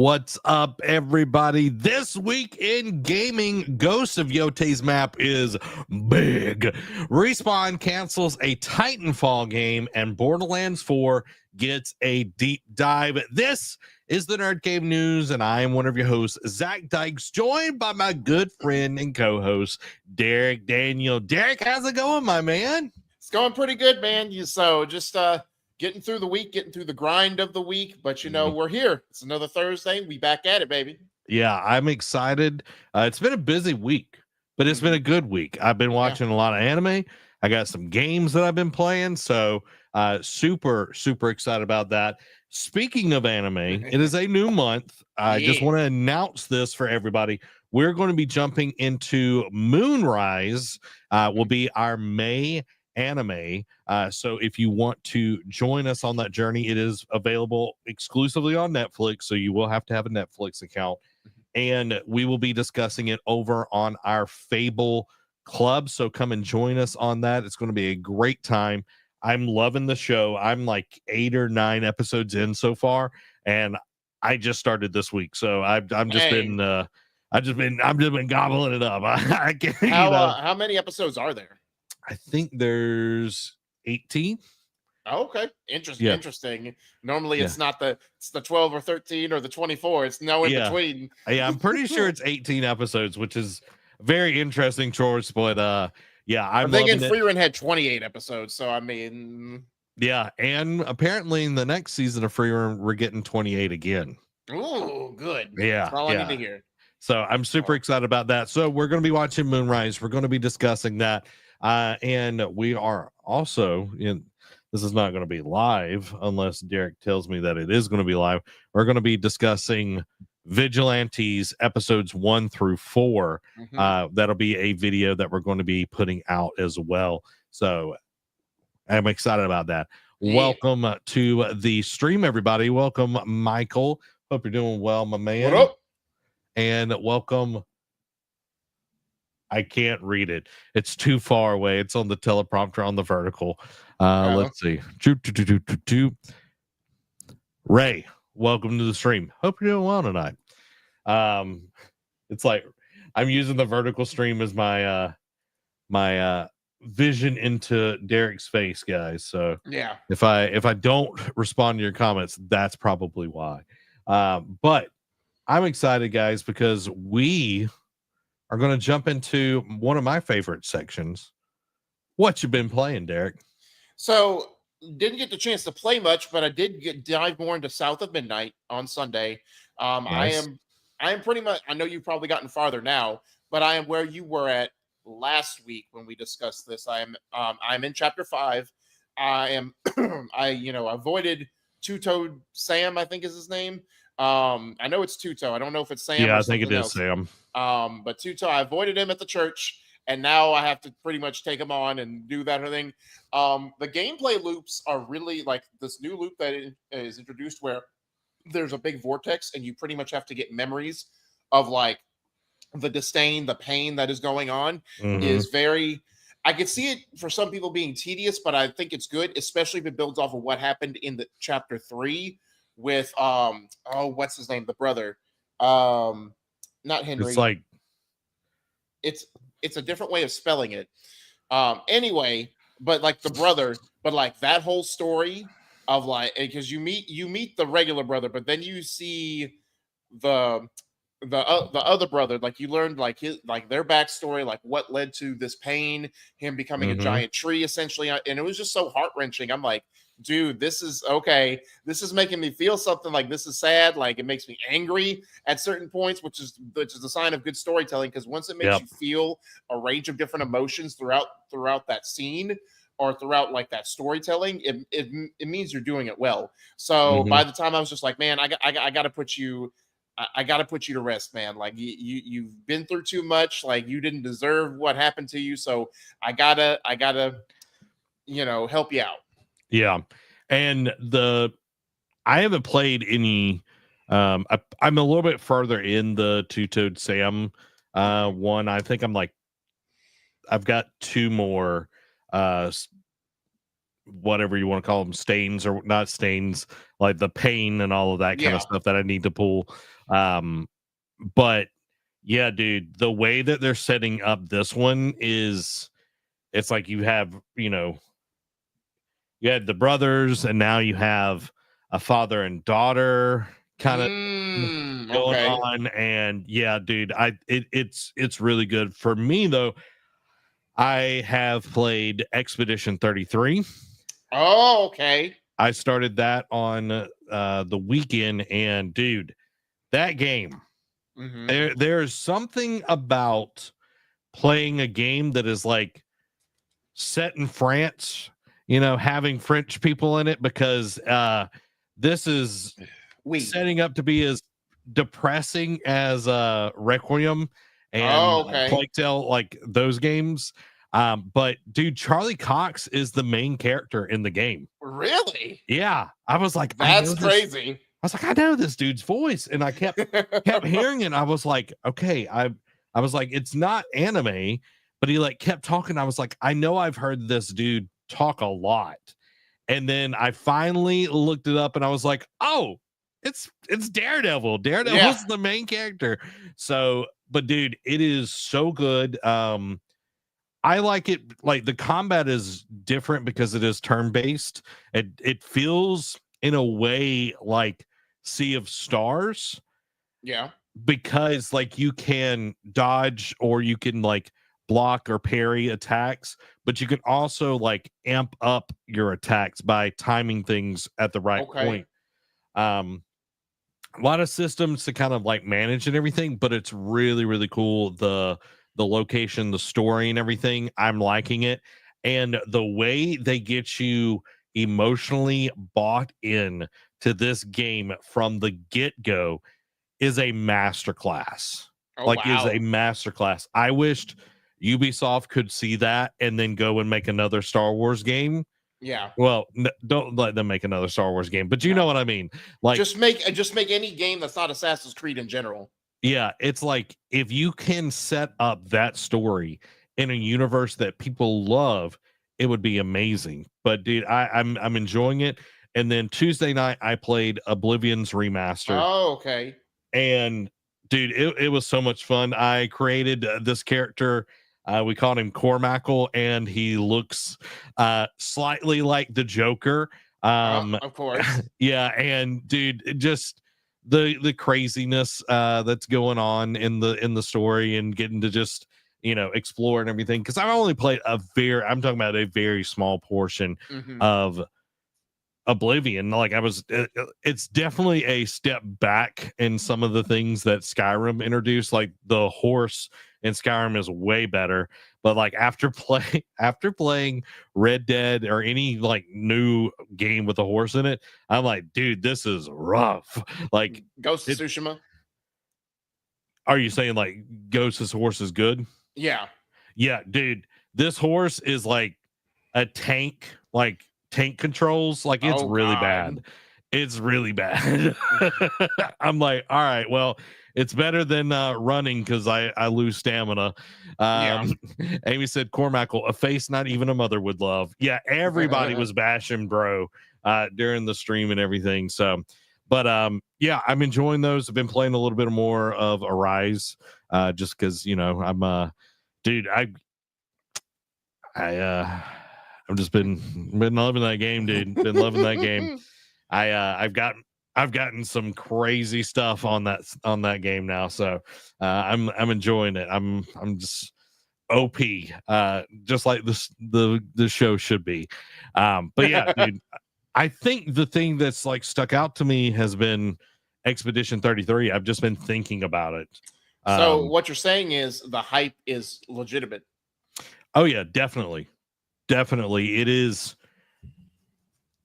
What's up, everybody? This week in gaming, Ghost of Yote's map is big. Respawn cancels a Titanfall game, and Borderlands 4 gets a deep dive. This is the NerdCave News, and I am one of your hosts, Zach Dykes, joined by my good friend and co-host, Derek Daniel. Derek, how's it going, my man? It's going pretty good, man. Just getting through the week, getting through the grind of the week. But, we're here. It's another Thursday. We back at it, baby. Yeah, I'm excited. It's been a busy week, but it's been a good week. I've been watching a lot of anime. I got some games that I've been playing. So super, super excited about that. Speaking of anime, it is a new month. I just want to announce this for everybody. We're going to be jumping into Moonrise, will be our May anime. So if you want to join us on that journey, it is available exclusively on Netflix. So you will have to have a Netflix account, and we will be discussing it over on our Fable Club. So come and join us on that. It's going to be a great time. I'm loving the show. I'm like 8 or 9 episodes in so far, and I just started this week. So I've just been gobbling it up. I can't, how many episodes are there? I think there's 18. Oh, okay. Interesting. Normally it's not the 12 or 13 or the 24. It's no in between. Yeah, I'm pretty sure it's 18 episodes, which is very interesting choice, but I'm thinking Freerun had 28 episodes, so I mean, yeah, and apparently in the next season of Freerun we're getting 28 again. Ooh, good. Yeah. That's all I need to hear. So I'm super excited about that. So we're going to be watching Moonrise. We're going to be discussing that. And we are also this is not going to be live unless Derek tells me that it is going to be live. We're going to be discussing Vigilantes episodes 1 through 4. That'll be a video that we're going to be putting out as well. So I'm excited about that. Yeah. Welcome to the stream, everybody. Welcome, Michael. Hope you're doing well, my man. What up? And welcome. I can't read it. It's too far away. It's on the teleprompter on the vertical. Let's see. Ray, welcome to the stream. Hope you're doing well tonight. It's like I'm using the vertical stream as my my vision into Derek's face, guys. So yeah, if I don't respond to your comments, that's probably why. But I'm excited, guys, because we are going to jump into one of my favorite sections. What you been playing, Derek? So didn't get the chance to play much, but I did dive more into South of Midnight on Sunday. Nice. I am pretty much, I know you've probably gotten farther now, but I am where you were at last week when we discussed this. I'm in chapter 5. I avoided Two-Toed Sam, I think is his name. I know it's Two-Toe. I don't know if it's Sam. Yeah, I think it is Sam. But Two-Toe, I avoided him at the church, and now I have to pretty much take him on and do that thing. The gameplay loops are really like this new loop that is introduced where there's a big vortex, and you pretty much have to get memories of like the disdain, the pain that is going on. Is very. I could see it for some people being tedious, but I think it's good, especially if it builds off of what happened in the chapter 3 with what's his name, the brother, not Henry. It's like it's a different way of spelling it. Anyway, but like the brother, but like that whole story of like, because you meet the regular brother, but then you see the other brother, like you learned like their backstory, like what led to this pain, him becoming a giant tree essentially, and it was just so heart-wrenching. I'm like, dude, this is okay. This is making me feel something. Like, this is sad. Like, it makes me angry at certain points, which is a sign of good storytelling. Because once it makes you feel a range of different emotions throughout that scene or throughout like that storytelling, it means you're doing it well. So by the time I was just like, man, I got to put you. I got to put you to rest, man. Like you've been through too much. Like you didn't deserve what happened to you. So I gotta, help you out. Yeah. And I haven't played any, I'm a little bit further in the Two-Toed Sam one. I think I've got 2 more whatever you want to call them, stains or not stains, like the pain and all of that kind of stuff that I need to pull. But yeah, dude, the way that they're setting up this one is, it's like you have, you had the brothers, and now you have a father and daughter kind of going Okay. on. And yeah, dude, it's really good. For me though, I have played Expedition 33. Oh, okay. I started that on the weekend, and dude, that game, there's something about playing a game that is like set in France, having French people in it, because this is setting up to be as depressing as Requiem and Plague Tale, like those games. But dude, Charlie Cox is the main character in the game. Really? Yeah. I was like, that's crazy. I was like, I know this dude's voice. And I kept hearing it. I was like, okay, I was like, it's not anime, but he like kept talking. I was like, I know I've heard this dude talk a lot. And then I finally looked it up, and I was like, oh, it's Daredevil. Daredevil's the main character. So, but dude, it is so good. I like it. Like, the combat is different because it is turn-based. It feels in a way like Sea of Stars. Yeah. Because like you can dodge, or you can like block or parry attacks, but you can also like amp up your attacks by timing things at the right point. A lot of systems to kind of like manage and everything, but it's really, really cool. The location, the story, and everything, I'm liking it. And the way they get you emotionally bought in to this game from the get-go is a masterclass. Is a masterclass. I wished Ubisoft could see that and then go and make another Star Wars game. Yeah. Well, don't let them make another Star Wars game, but you know what I mean. Like, just make any game that's not Assassin's Creed in general. Yeah, it's like, if you can set up that story in a universe that people love, it would be amazing. But dude, I'm enjoying it. And then Tuesday night I played Oblivion's remastered. Oh, okay. And dude, it was so much fun. I created this character. We called him Cormackle, and he looks slightly like the Joker. Of course. Yeah, and dude, just the craziness that's going on in the story, and getting to just explore and everything. Because I've only played I'm talking about a very small portion of Oblivion. Like, it's definitely a step back in some of the things that Skyrim introduced. Like, the horse in Skyrim is way better, but like after playing Red Dead or any like new game with a horse in it, I'm like, dude, this is rough. Like Ghost of Tsushima. Are you saying like Ghost's horse is good? Yeah, dude, this horse is like a tank, like tank controls. Like, it's really bad. It's really bad. I'm like, all right, well, it's better than running, because I lose stamina. Amy said, Cormackle, a face not even a mother would love. Yeah, everybody was bashing bro during the stream and everything. So, but yeah, I'm enjoying those. I've been playing a little bit more of Arise, just because I'm dude, I've just been loving that game, dude. Been loving that game. I've gotten some crazy stuff on that game now, so I'm enjoying it. I'm just OP, just like the show should be. But yeah, dude, I think the thing that's like stuck out to me has been Expedition 33. I've just been thinking about it. So what you're saying is the hype is legitimate. Oh yeah, definitely. It is.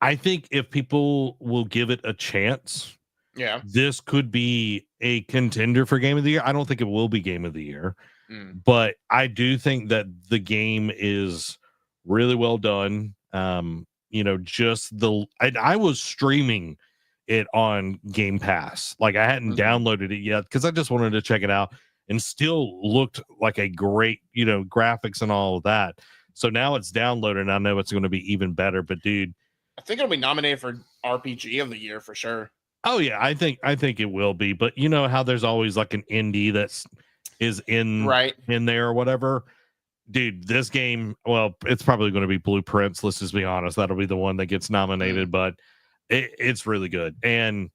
I think if people will give it a chance, this could be a contender for Game of the Year. I don't think it will be Game of the Year, but I do think that the game is really well done. Just I was streaming it on Game Pass. Like, I hadn't downloaded it yet because I just wanted to check it out, and still looked like a great, graphics and all of that. So now it's downloaded, and I know it's going to be even better. But dude, I think it'll be nominated for RPG of the year for sure. oh yeah, I think it will be. But you know how there's always like an indie is in there or whatever. Dude, this game, well, it's probably going to be Blueprints. Let's just be honest. That'll be the one that gets nominated, but it's really good. And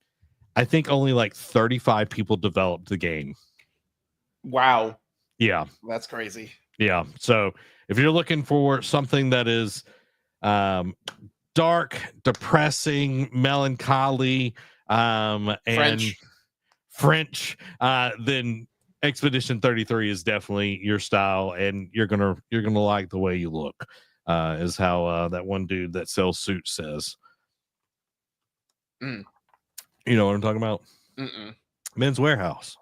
I think only like 35 people developed the game. Wow. Yeah. That's crazy. Yeah. So if you're looking for something that is dark, depressing, melancholy, and French, then Expedition 33 is definitely your style, and you're gonna like the way you look, is how that one dude that sells suits says. You know what I'm talking about? Men's Warehouse.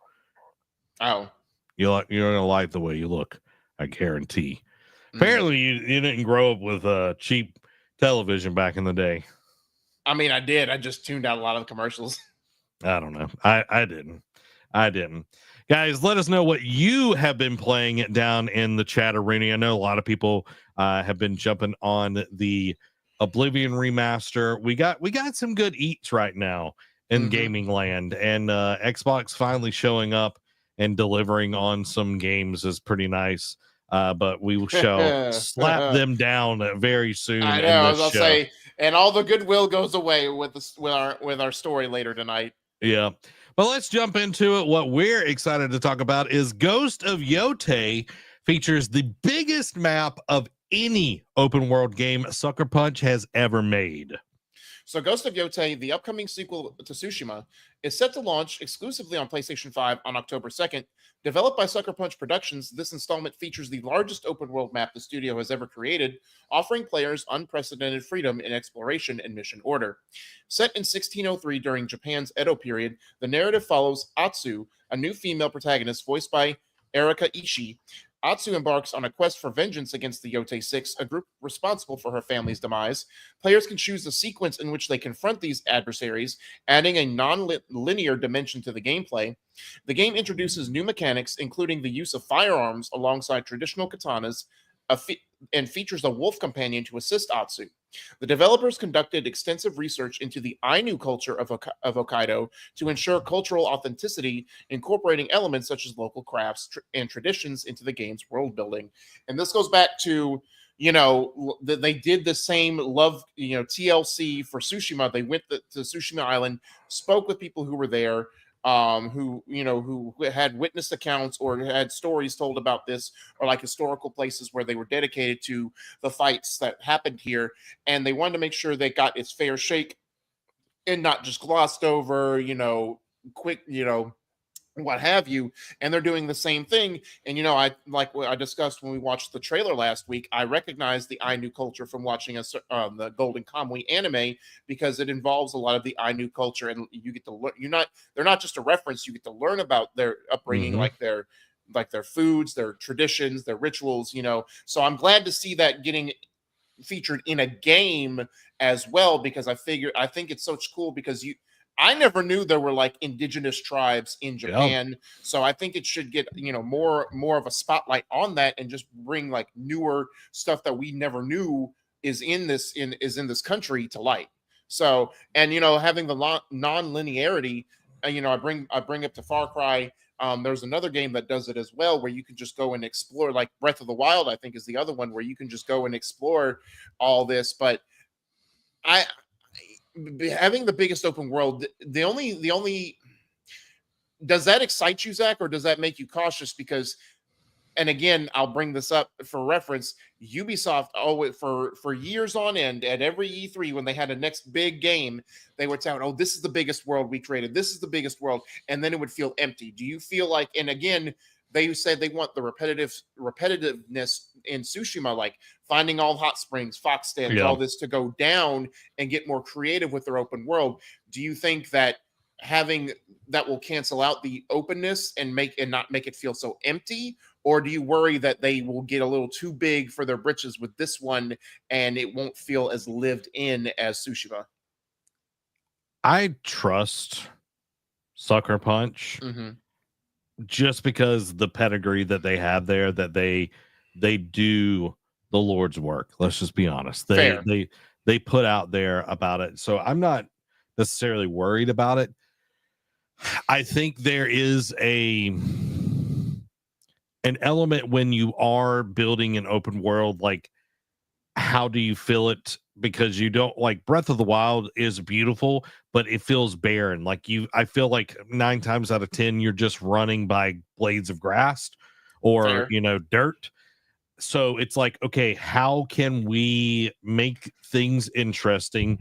Oh, you're gonna like the way you look, I guarantee. Apparently you didn't grow up with cheap television back in the day. I mean, I did. I just tuned out a lot of the commercials. I don't know. I didn't. Guys, let us know what you have been playing down in the chat arena. I know a lot of people have been jumping on the Oblivion remaster. We got some good eats right now in gaming land, and Xbox finally showing up and delivering on some games is pretty nice. But we shall slap them down very soon. I know. I was gonna say, and all the goodwill goes away with our story later tonight. Yeah. But let's jump into it. What we're excited to talk about is Ghost of Yotei features the biggest map of any open world game Sucker Punch has ever made. So Ghost of Yotei, the upcoming sequel to Tsushima, is set to launch exclusively on PlayStation 5 on October 2nd. Developed by Sucker Punch Productions, this installment features the largest open world map the studio has ever created, offering players unprecedented freedom in exploration and mission order. Set in 1603 during Japan's Edo period, the narrative follows Atsu, a new female protagonist voiced by Erika Ishii. Atsu embarks on a quest for vengeance against the Yotei Six, a group responsible for her family's demise. Players can choose the sequence in which they confront these adversaries, adding a non-linear dimension to the gameplay. The game introduces new mechanics, including the use of firearms alongside traditional katanas, and features a wolf companion to assist Atsu. The developers conducted extensive research into the Ainu culture of Hokkaido to ensure cultural authenticity, incorporating elements such as local crafts and traditions into the game's world building. And this goes back to, they did the same TLC for Tsushima. They went to Tsushima Island, spoke with people who were there, who had witness accounts or had stories told about this, or like historical places where they were dedicated to the fights that happened here. And they wanted to make sure they got its fair shake and not just glossed over, quick, what have you. And they're doing the same thing. And I like what I discussed when we watched the trailer last week. I recognize the Ainu culture from watching the Golden Kamuy anime, because it involves a lot of the Ainu culture, and you get to learn. They're not just a reference. You get to learn about their upbringing, like their foods, their traditions, their rituals. So I'm glad to see that getting featured in a game as well, because I think it's so cool, because I never knew there were like indigenous tribes in Japan. Yeah. So I think it should get, more of a spotlight on that, and just bring like newer stuff that we never knew is in this country to light. So, and having the non-linearity, I bring up to Far Cry. There's another game that does it as well, where you can just go and explore, like Breath of the Wild, I think is the other one, where you can just go and explore all this. But having the biggest open world, the only does that excite you, Zach, or does that make you cautious? Because, and again, I'll bring this up for reference, Ubisoft, for years on end, at every E3 when they had a next big game, they would tell, this is the biggest world we created, this is the biggest world, and then it would feel empty. Do you feel like, and again, they said they want the repetitiveness in Tsushima, like finding all hot springs, fox dens, all this, to go down and get more creative with their open world. Do you think that having that will cancel out the openness and not make it feel so empty? Or do you worry that they will get a little too big for their britches with this one, and it won't feel as lived in as Tsushima? I trust Sucker Punch. Just because the pedigree that they have there, that they do the Lord's work. Let's just be honest. Fair. They put out there about it. So I'm not necessarily worried about it. I think there is an element when you are building an open world, like how do you feel it? Because you don't like Breath of the Wild is beautiful, but it feels barren. Like I feel like 9 times out of 10, you're just running by blades of grass or, Fair. dirt. So it's like, okay, how can we make things interesting?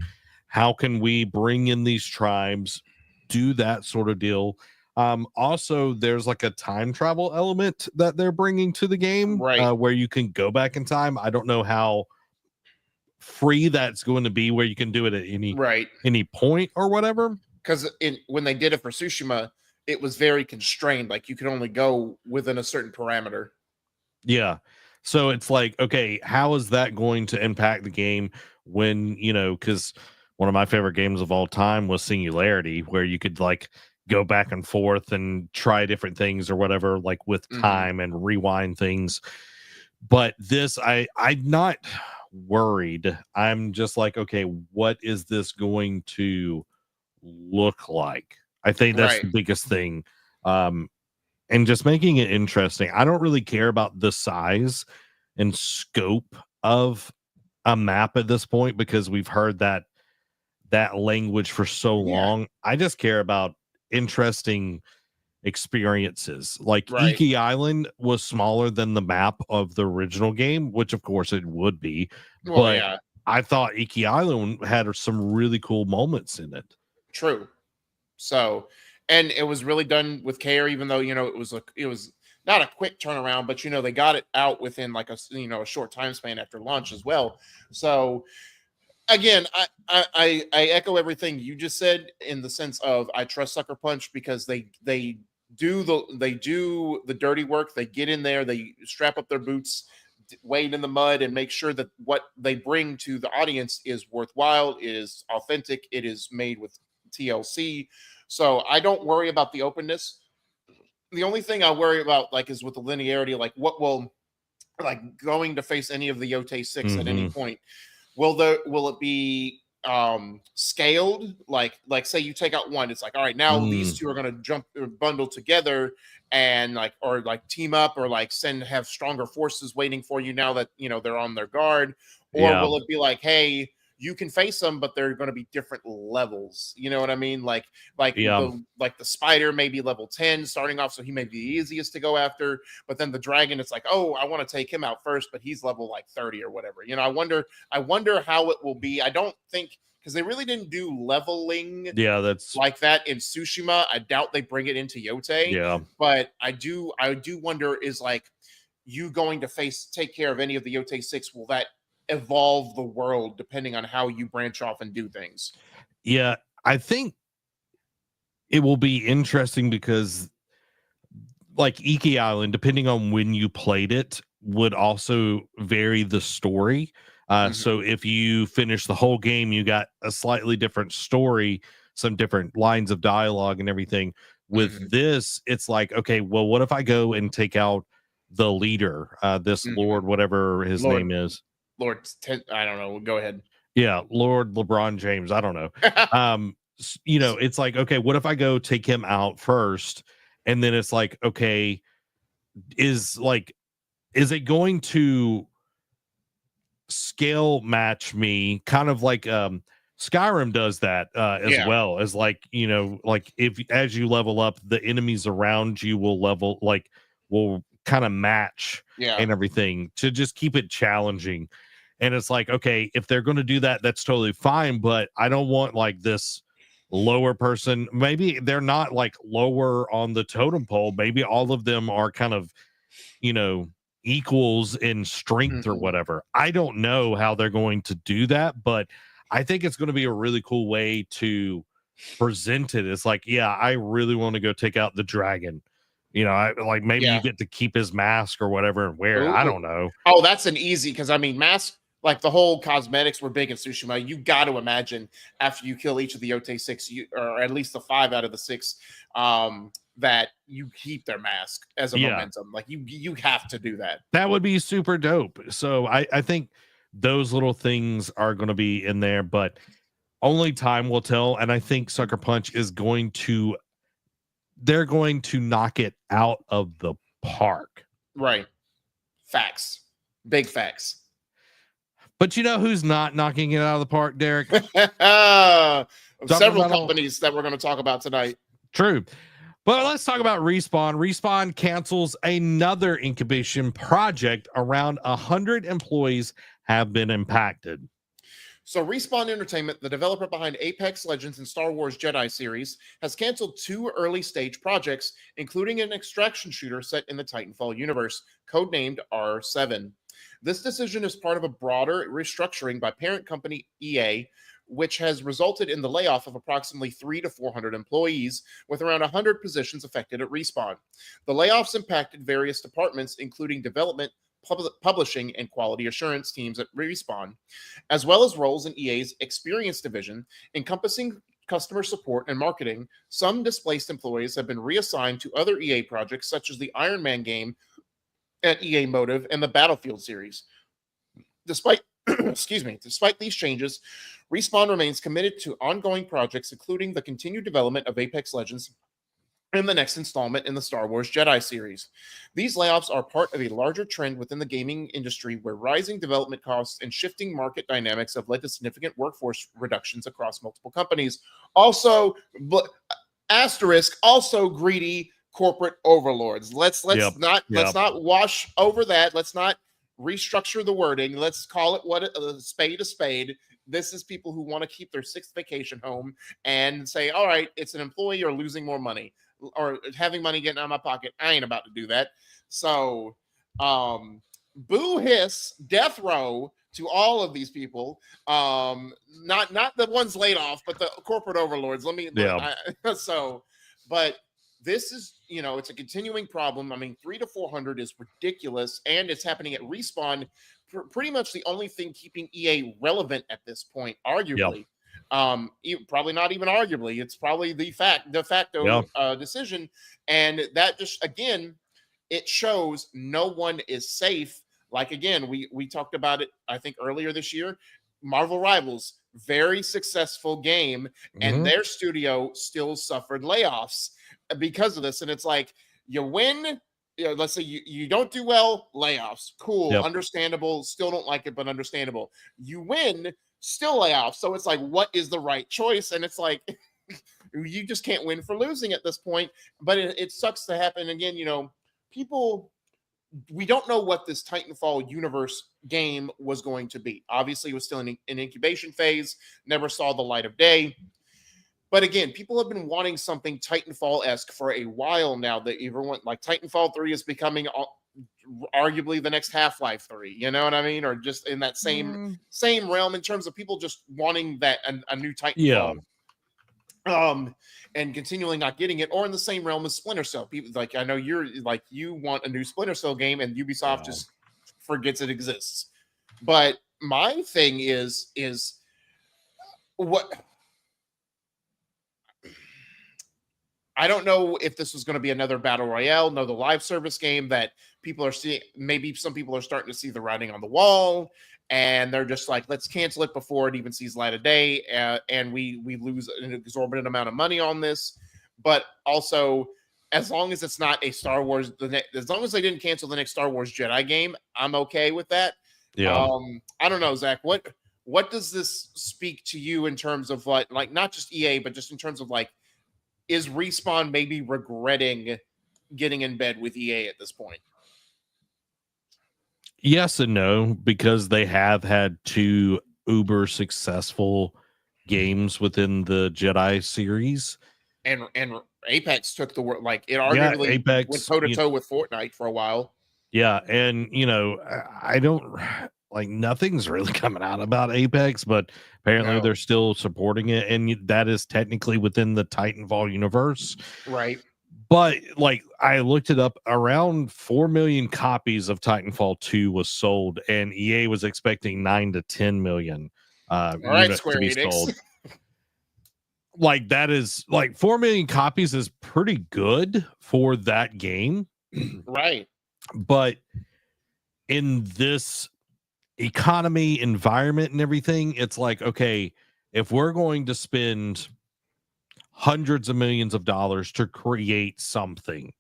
How can we bring in these tribes, do that sort of deal? Also, there's like a time travel element that they're bringing to the game, Right. where you can go back in time. I don't know how free that's going to be, where you can do it at any point or whatever. Because when they did it for Tsushima, it was very constrained. Like you could only go within a certain parameter. Yeah. So it's like, okay, how is that going to impact the game when, because one of my favorite games of all time was Singularity, where you could like go back and forth and try different things or whatever, like with time and rewind things. But this, I'm not worried. I'm just like, okay, what is this going to look like? I think that's the biggest thing. And just making it interesting. I don't really care about the size and scope of a map at this point, because we've heard that language for so long. I just care about interesting experiences. Like Iki Island was smaller than the map of the original game, which of course it would be. Well, but yeah. I thought Iki Island had some really cool moments in it. True. So, and it was really done with care, even though, it was not a quick turnaround, but they got it out within like a short time span after launch as well. So again, I echo everything you just said in the sense of I trust Sucker Punch because they do the dirty work. They get in there, they strap up their boots, wade in the mud, and make sure that what they bring to the audience is worthwhile, is authentic, it is made with TLC. So I don't worry about the openness. The only thing I worry about is with the linearity, like what will going to face any of the Yote 6 at any point. Will it be scaled? Like say you take out one, it's like, all right, now these two are going to jump or bundle together and or team up or have stronger forces waiting for you now that they're on their guard. Or will it be like, hey, you can face them, but they're going to be different levels. You know what I mean? The spider may be level 10 starting off, so he may be the easiest to go after. But then the dragon, it's like, oh, I want to take him out first, but he's level 30 or whatever. I wonder how it will be. I don't think, because they really didn't do leveling. Yeah, that's like that in Tsushima. I doubt they bring it into Yote. Yeah, but I do wonder, is you going to take care of any of the Yote 6? Will that evolve the world depending on how you branch off and do things? Yeah, I think it will be interesting because Iki Island, depending on when you played it, would also vary the story. So if you finish the whole game, you got a slightly different story, some different lines of dialogue and everything. With this, it's like, okay, well, what if I go and take out the leader, this Lord, whatever his name is? I don't know. Go ahead. Yeah, Lord LeBron James. I don't know. It's like, okay, what if I go take him out first? And then it's like, okay, is it going to scale match me, kind of like Skyrim does that as well, as if as you level up, the enemies around you will kind of match and everything, to just keep it challenging. And it's like, okay, if they're going to do that, that's totally fine, but I don't want this lower person. Maybe they're not lower on the totem pole. Maybe all of them are kind of equals in strength or whatever. I don't know how they're going to do that, but I think it's going to be a really cool way to present it. It's like, yeah, I really want to go take out the dragon. Maybe you get to keep his mask or whatever and wear it. I don't know. Oh, that's an easy, because mask, the whole cosmetics were big in Tsushima. You got to imagine after you kill each of the Yote 6, or at least the 5 out of the 6, that you keep their mask as a Yeah. momentum. Like you have to do that. That would be super dope. So I think those little things are going to be in there, but only time will tell. And I think Sucker Punch is they're going to knock it out of the park. Right. Facts. Big facts. But you know who's not knocking it out of the park, Derek? Several companies that we're going to talk about tonight. True. But let's talk about Respawn. Respawn cancels another incubation project. Around 100 employees have been impacted. So Respawn Entertainment, the developer behind Apex Legends and Star Wars Jedi series, has canceled 2 early-stage projects, including an extraction shooter set in the Titanfall universe, codenamed R7. This decision is part of a broader restructuring by parent company EA, which has resulted in the layoff of approximately 300 to 400 employees, with around 100 positions affected at Respawn. The layoffs impacted various departments, including development, publishing, and quality assurance teams at Respawn, as well as roles in EA's Experience division, encompassing customer support and marketing. Some displaced employees have been reassigned to other EA projects, such as the Iron Man game at EA Motive and the Battlefield series. Despite these changes, Respawn remains committed to ongoing projects, including the continued development of Apex Legends and the next installment in the Star Wars Jedi series. These layoffs are part of a larger trend within the gaming industry, where rising development costs and shifting market dynamics have led to significant workforce reductions across multiple companies. Also, also greedy corporate overlords. Let's not wash over that. Let's not restructure the wording. Let's call it what a spade a spade. This is people who want to keep their 6th vacation home and say, all right, it's an employee or losing more money or having money getting out of my pocket. I ain't about to do that. So boo hiss, death row to all of these people. Not the ones laid off, but the corporate overlords. But this is, it's a continuing problem. I mean, 300 to 400 is ridiculous, and it's happening at Respawn. Pretty much the only thing keeping EA relevant at this point, arguably. Probably not even arguably. It's probably the de facto decision, and that just, again, it shows no one is safe. Like, again, we talked about it, I think, earlier this year. Marvel Rivals, very successful game, and their studio still suffered layoffs because of this. And it's like, you win, let's say you don't do well, layoffs. Cool, understandable. Still don't like it, but understandable. You win, still layoffs. So it's like, what is the right choice? And it's like, you just can't win for losing at this point. But it sucks to happen. Again, people, we don't know what this Titanfall universe game was going to be. Obviously, it was still in an incubation phase, never saw the light of day. But again, people have been wanting something Titanfall-esque for a while now. That everyone, like, Titanfall 3 is becoming arguably the next Half-Life 3. You know what I mean? Or just in that same realm in terms of people just wanting that a new Titanfall. And continually not getting it, or in the same realm as Splinter Cell. People, like, I know you want a new Splinter Cell game, and Ubisoft just forgets it exists. But my thing is what, I don't know if this was going to be another battle royale, another live service game that people are seeing. Maybe some people are starting to see the writing on the wall, and they're just like, let's cancel it before it even sees light of day, and we lose an exorbitant amount of money on this. But also, as long as it's not a Star Wars, as long as they didn't cancel the next Star Wars Jedi game, I'm okay with that. I don't know, Zach. What does this speak to you in terms of like not just EA, but just in terms of like, is Respawn maybe regretting getting in bed with EA at this point? Yes and no, because they have had 2 uber successful games within the Jedi series. And Apex took the word, like, it arguably Apex went toe-to-toe with Fortnite for a while. Yeah, and I don't like, nothing's really coming out about Apex, but apparently they're still supporting it, and that is technically within the Titanfall universe. Right. But like, I looked it up, around 4 million copies of Titanfall 2 was sold, and EA was expecting 9 to 10 million All right, Square to be Enix. sold. like that is like 4 million copies is pretty good for that game. Right. But in this economy environment and everything, it's like, okay, if we're going to spend hundreds of millions of dollars to create something,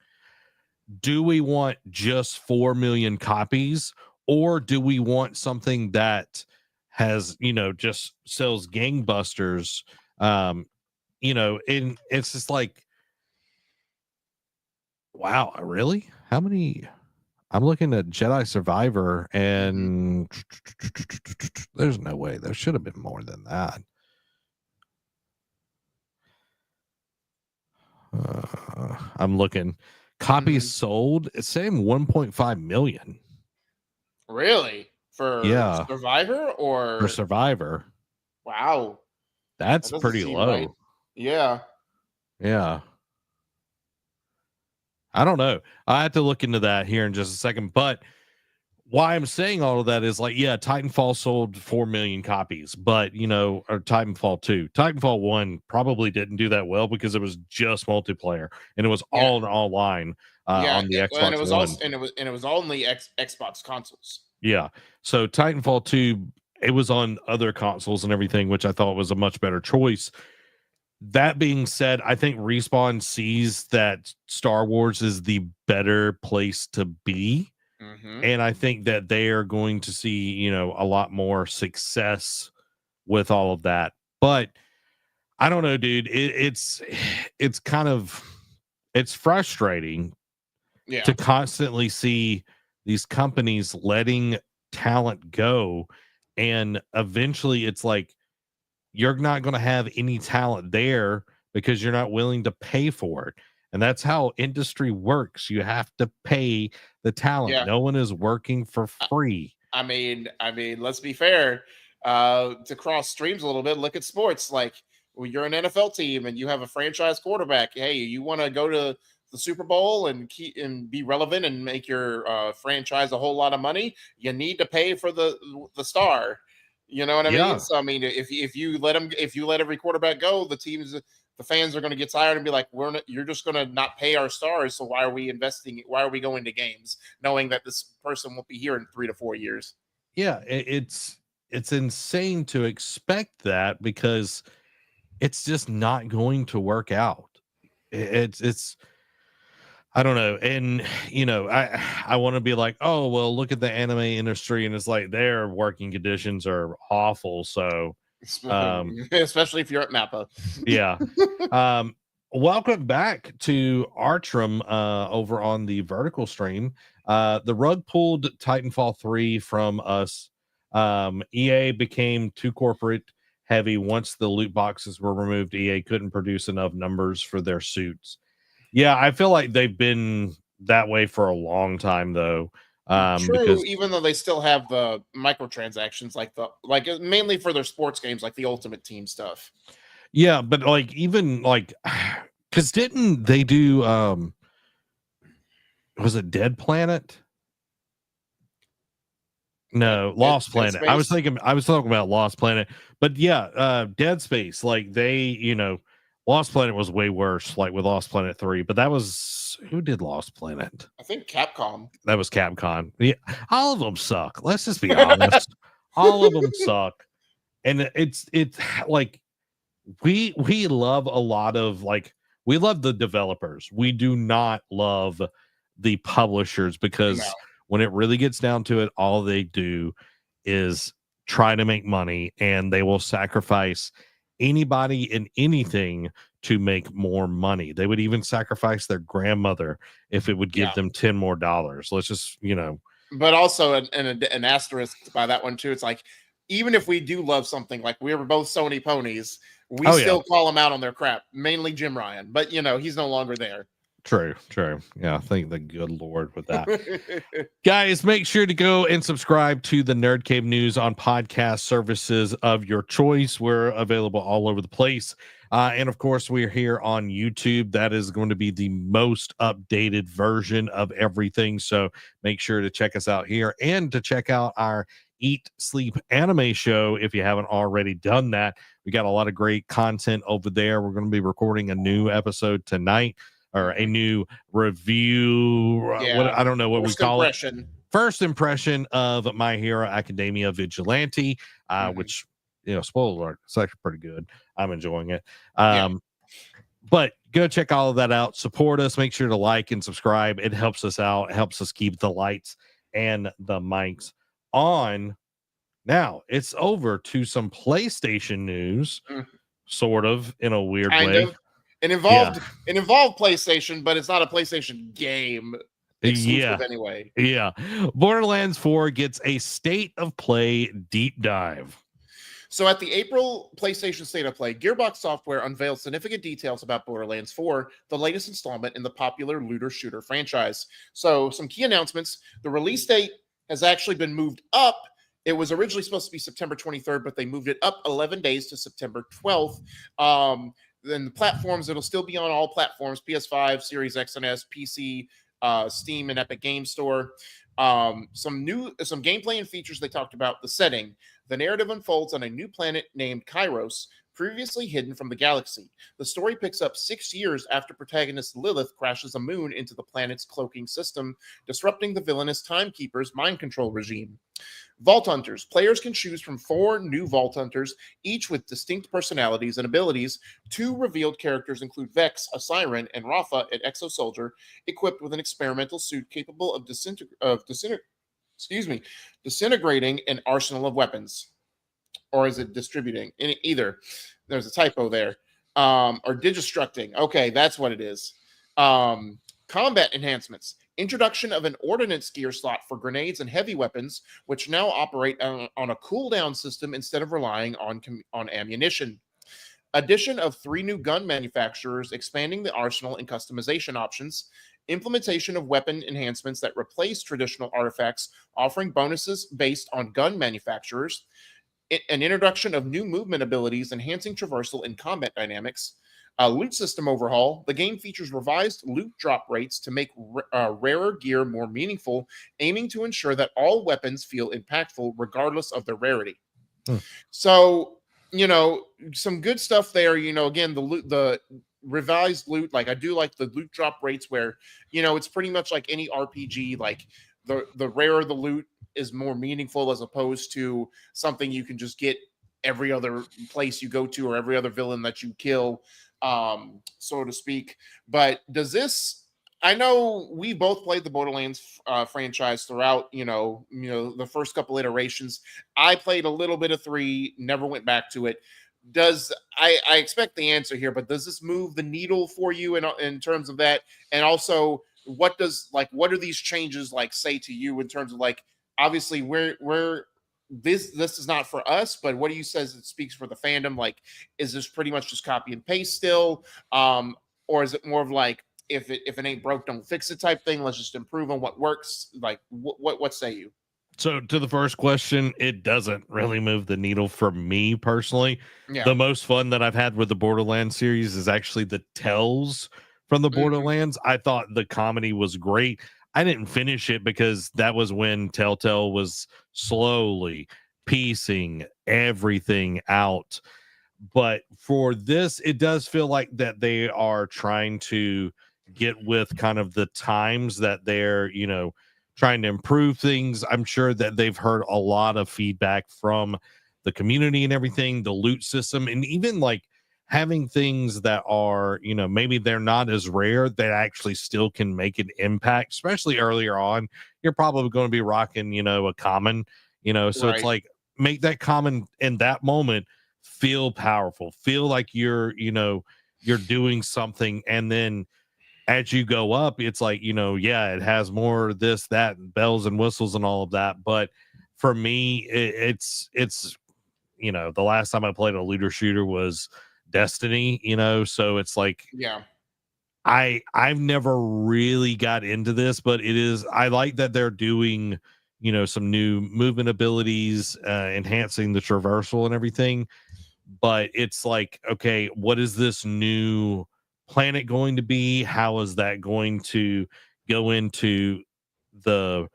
do we want just 4 million copies, or do we want something that has, just sells gangbusters? And it's just like, wow, really? How many? I'm looking at Jedi Survivor, and there's no way. There should have been more than that. I'm looking. Copies sold. It's saying 1.5 million. Really? For Survivor or for Survivor? Wow, that's pretty low. Right. Yeah. I don't know. I have to look into that here in just a second. But why I'm saying all of that is like, yeah, Titanfall sold 4 million copies, but or Titanfall 2, Titanfall 1 probably didn't do that well because it was just multiplayer and it was all online on the Xbox and it was One. Also, and it was only Xbox consoles. Yeah. So Titanfall 2, it was on other consoles and everything, which I thought was a much better choice. That being said, I think Respawn sees that Star Wars is the better place to be. And I think that they are going to see, a lot more success with all of that. But I don't know, dude. It's kind of, it's frustrating to constantly see these companies letting talent go. And eventually it's like, you're not going to have any talent there because you're not willing to pay for it. And that's how industry works. You have to pay the talent. Yeah. No one is working for free. I mean, let's be fair. To cross streams a little bit, look at sports. Like, when you're an NFL team and you have a franchise quarterback, hey, you want to go to the Super Bowl and be relevant and make your franchise a whole lot of money, you need to pay for the star. You know what I mean? So I mean, if you let every quarterback go, the fans are going to get tired and be like, you're just going to not pay our stars. So why are we investing? Why are we going to games knowing that this person won't be here in 3 to 4 years? Yeah, it's insane to expect that because it's just not going to work out. It's I don't know. And I want to be like, oh, well, look at the anime industry, and it's like their working conditions are awful. So especially if you're at Mappa. Yeah. Welcome back to Artrum over on the vertical stream. The rug pulled Titanfall 3 from us. EA became too corporate heavy. Once the loot boxes were removed, EA couldn't produce enough numbers for their suits. Yeah, I feel like they've been that way for a long time, though. True, because even though they still have the microtransactions, like mainly for their sports games, like the Ultimate Team stuff. Yeah, but like even like, because didn't they do? Was it Dead Planet? No, Lost Planet. I was talking about Lost Planet, but yeah, Dead Space. Like they, Lost Planet was way worse, like with Lost Planet 3, but that was, who did Lost Planet? I think Capcom. That was Capcom. Yeah, all of them suck. Let's just be honest. All of them suck. And it's like we love a lot of, like, we love the developers. We do not love the publishers because when it really gets down to it, all they do is try to make money, and they will sacrifice anybody and anything to make more money. They would even sacrifice their grandmother if it would give them $10 more. Let's just, But also an asterisk by that one too. It's like, even if we do love something, like we were both Sony ponies, we still call them out on their crap. Mainly Jim Ryan, but he's no longer there. True. Yeah, thank the good Lord with that. Guys, make sure to go and subscribe to the Nerd Cave News on podcast services of your choice. We're available all over the place. And of course, we're here on YouTube. That is going to be the most updated version of everything. So make sure to check us out here and to check out our Eat Sleep Anime Show if you haven't already done that. We got a lot of great content over there. We're going to be recording a new episode tonight, or a new review. What, I don't know what we call it. First impression of My Hero Academia Vigilante, which, spoiler alert, it's actually pretty good. I'm enjoying it. But go check all of that out. Support us. Make sure to like and subscribe. It helps us out. It helps us keep the lights and the mics on. Now it's over to some PlayStation news, sort of, in a weird way. It involved PlayStation, but it's not a PlayStation game exclusive anyway. Yeah. Borderlands 4 gets a state of play deep dive. So at the April PlayStation State of Play, Gearbox Software unveiled significant details about Borderlands 4, the latest installment in the popular looter shooter franchise. So some key announcements. The release date has actually been moved up. It was originally supposed to be September 23rd, but they moved it up 11 days to September 12th. Then the platforms, it'll still be on all platforms, PS5, Series X and S, PC, Steam, and Epic Game Store. Some gameplay and features they talked about. The setting. The narrative unfolds on a new planet named Kairos, previously hidden from the galaxy. The story picks up 6 years after protagonist Lilith crashes a moon into the planet's cloaking system, disrupting the villainous Timekeeper's mind control regime. Vault Hunters. Players can choose from 4 new Vault Hunters, each with distinct personalities and abilities. 2 revealed characters include Vex, a Siren, and Rafa, an Exo-Soldier, equipped with an experimental suit capable of disintegrating an arsenal of weapons. Or is it distributing? In either. There's a typo there. Or digistructing. Okay, that's what it is. Combat enhancements. Introduction of an ordnance gear slot for grenades and heavy weapons, which now operate on a cooldown system instead of relying on ammunition. Addition of 3 new gun manufacturers, expanding the arsenal and customization options. Implementation of weapon enhancements that replace traditional artifacts, offering bonuses based on gun manufacturers. An introduction of new movement abilities, enhancing traversal and combat dynamics. A loot system overhaul. The game features revised loot drop rates to make rarer gear more meaningful, aiming to ensure that all weapons feel impactful regardless of their rarity. So, some good stuff there. Again, the revised loot, like I do like the loot drop rates where, it's pretty much like any RPG, like the rarer the loot is more meaningful as opposed to something you can just get every other place you go to or every other villain that you kill, so to speak. But does this, I know we both played the Borderlands franchise throughout, the first couple iterations. I played a little bit of 3, never went back to it. I expect the answer here, but does this move the needle for you in terms of that? And also, what are these changes say to you in terms of obviously we're this is not for us, but what do you says it speaks for the fandom? Is this pretty much just copy and paste still? Or is it more of if it ain't broke, don't fix it type thing? Let's just improve on what works. What say you? So to the first question, it doesn't really move the needle for me personally. Yeah. The most fun that I've had with the Borderlands series is actually the tells from the Borderlands. I thought the comedy was great. I didn't finish it because that was when Telltale was slowly piecing everything out. But for this, it does feel like that they are trying to get with kind of the times that they're, trying to improve things. I'm sure that they've heard a lot of feedback from the community and everything, the loot system, and even having things that are, maybe they're not as rare that actually still can make an impact, especially earlier on. You're probably going to be rocking, a common, so Right. It's make that common in that moment feel powerful, feel like you're doing something. And then as you go up, it's it has more this, that, and bells and whistles and all of that. But for me, it's the last time I played a looter shooter was Destiny, so it's I've never really got into this, but I like that they're doing, some new movement abilities, enhancing the traversal and everything. But it's okay, what is this new planet going to be? How is that going to go into the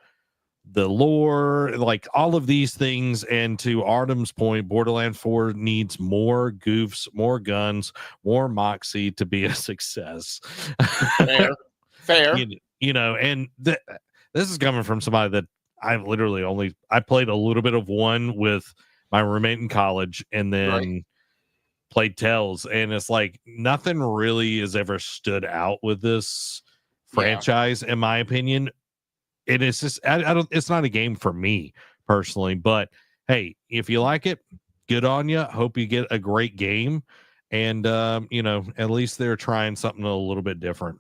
the lore, like all of these things. And to Artem's point, Borderlands 4 needs more goofs, more guns, more moxie to be a success. Fair. You know, and this is coming from somebody that I played a little bit of one with my roommate in college, and then played Tales, and it's like nothing really has ever stood out with this franchise, in my opinion. It is just I don't. It's not a game for me personally, but hey, if you like it, good on you. Hope you get a great game, and you know, at least they're trying something a little bit different.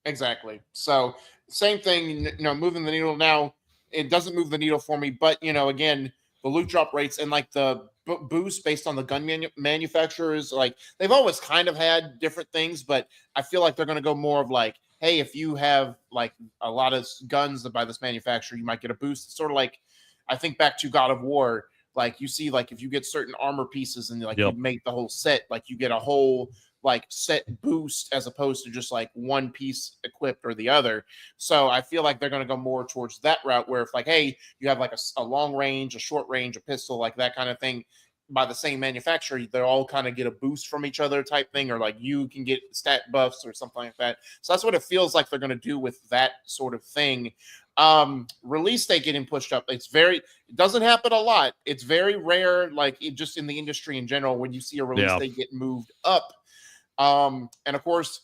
Exactly. So same thing. You know, moving the needle now. It doesn't move the needle for me, but you know, again, the loot drop rates and like the boost based on the gun manufacturers, like they've always kind of had different things, but I feel like they're going to go more of like, hey, if you have like a lot of guns by this manufacturer, you might get a boost. It's sort of like, I think back to God of War, like you see, like if you get certain armor pieces and like you make the whole set, like you get a whole like set boost as opposed to just like one piece equipped or the other. So I feel like they're going to go more towards that route where if like, hey, you have like a long range, a short range, a pistol, like that kind of thing by the same manufacturer, they all kind of get a boost from each other type thing, or like you can get stat buffs or something like that. So that's what it feels like they're going to do with that sort of thing. Release date getting pushed up. It doesn't happen a lot. It's very rare, like just in the industry in general, when you see a release date get moved up. And of course,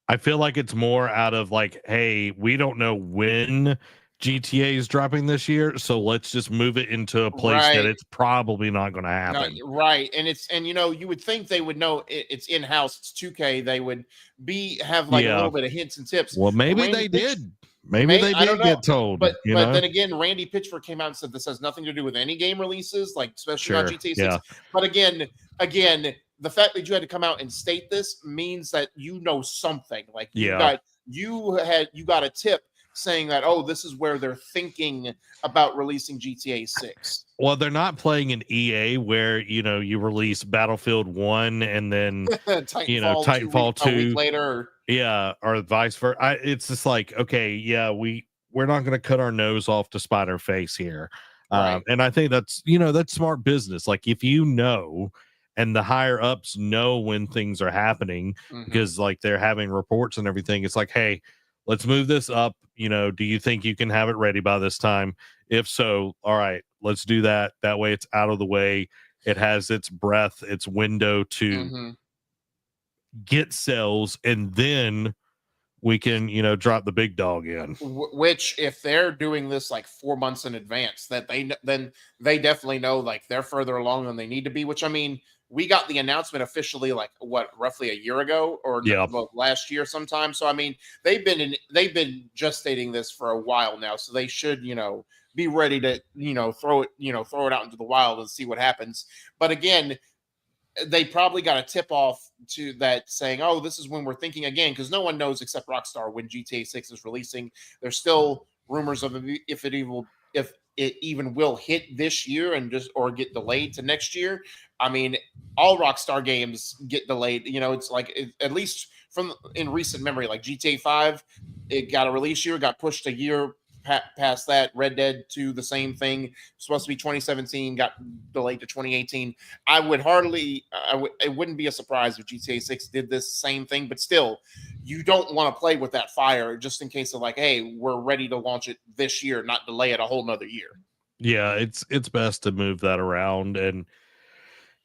I feel like it's more out of like, hey, we don't know when GTA is dropping this year, so let's just move it into a place that it's probably not going to happen. Right. And you know, you would think they would know it's in-house, it's 2K, they would have like a little bit of hints and tips. Well, maybe they did. Maybe they did get told. But then again, Randy Pitchford came out and said this has nothing to do with any game releases, like especially not GTA 6. Yeah. But again, the fact that you had to come out and state this means that you know something. Like you got a tip saying that, oh, this is where they're thinking about releasing GTA 6. Well, they're not playing an EA where, you know, you release Battlefield 1 and then Titanfall 2 a week later. Or vice versa. It's just like, okay, we're not going to cut our nose off to spite our face here. And I think that's smart business. Like if you know, and the higher ups know when things are happening because like they're having reports and everything. It's like, hey, let's move this up. You know, do you think you can have it ready by this time? If so, all right, let's do that. That way it's out of the way. It has its breath, its window to get sales, and then we can, drop the big dog in. Which, if they're doing this like 4 months in advance, that then they definitely know like they're further along than they need to be. Which I mean, we got the announcement officially like roughly a year ago or last year sometime. So I mean, they've been gestating this for a while now. So they should be ready to throw it out into the wild and see what happens. But again, they probably got a tip off to that saying, oh, this is when we're thinking again, because no one knows except Rockstar when GTA 6 is releasing. There's still rumors of if it even will hit this year or get delayed to next year. I mean, all Rockstar games get delayed. It's like at least in recent memory, like GTA 5, it got a release year, got pushed a year past that. Red Dead 2, the same thing, supposed to be 2017, got delayed to 2018. It wouldn't be a surprise if GTA 6 did this same thing, but still, you don't want to play with that fire just in case of like, hey, we're ready to launch it this year, not delay it a whole nother year. Yeah, it's best to move that around. And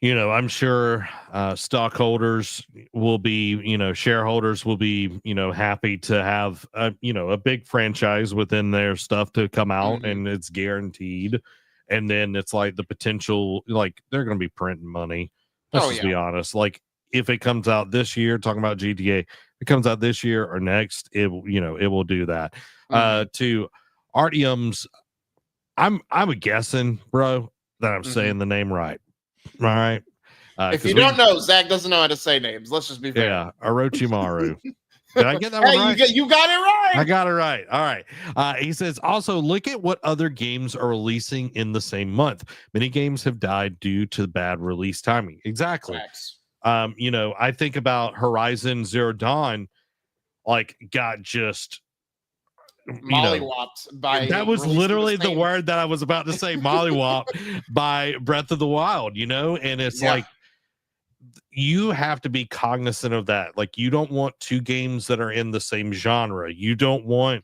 I'm sure stockholders will be, shareholders will be, happy to have a big franchise within their stuff to come out, and it's guaranteed. And then it's like the potential, like they're going to be printing money. Let's just be honest. Like if it comes out this year, talking about GTA, it comes out this year or next, it will do that. To Artyom's, I'm guessing, bro, that I'm saying the name right. All right. If you don't know, Zach doesn't know how to say names. Let's just be fair. Yeah, Orochimaru. Did I get that one right? You got it right. I got it right. All right. He says, also look at what other games are releasing in the same month. Many games have died due to bad release timing. Exactly. Facts. I think about Horizon Zero Dawn, like got just mollywopped by that was releasing literally the same... word that I was about to say, mollywop by Breath of the Wild, and it's like you have to be cognizant of that. Like, you don't want two games that are in the same genre. You don't want,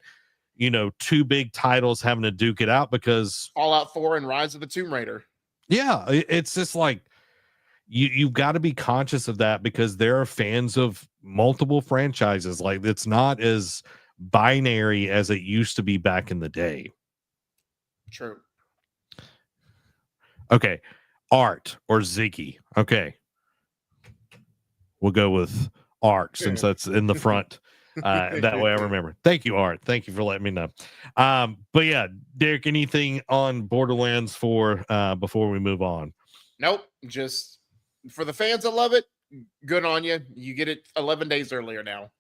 two big titles having to duke it out, because Fallout 4 and Rise of the Tomb Raider. Yeah, it's just like you've got to be conscious of that, because there are fans of multiple franchises. Like, it's not as binary as it used to be back in the day. True. Okay, Art or Ziggy. Okay, we'll go with Art since that's in the front. That way I remember. Thank you, Art. Thank you for letting me know. But yeah, Derek, anything on Borderlands 4 before we move on? Nope. Just for the fans that love it, good on you. You get it 11 days earlier now.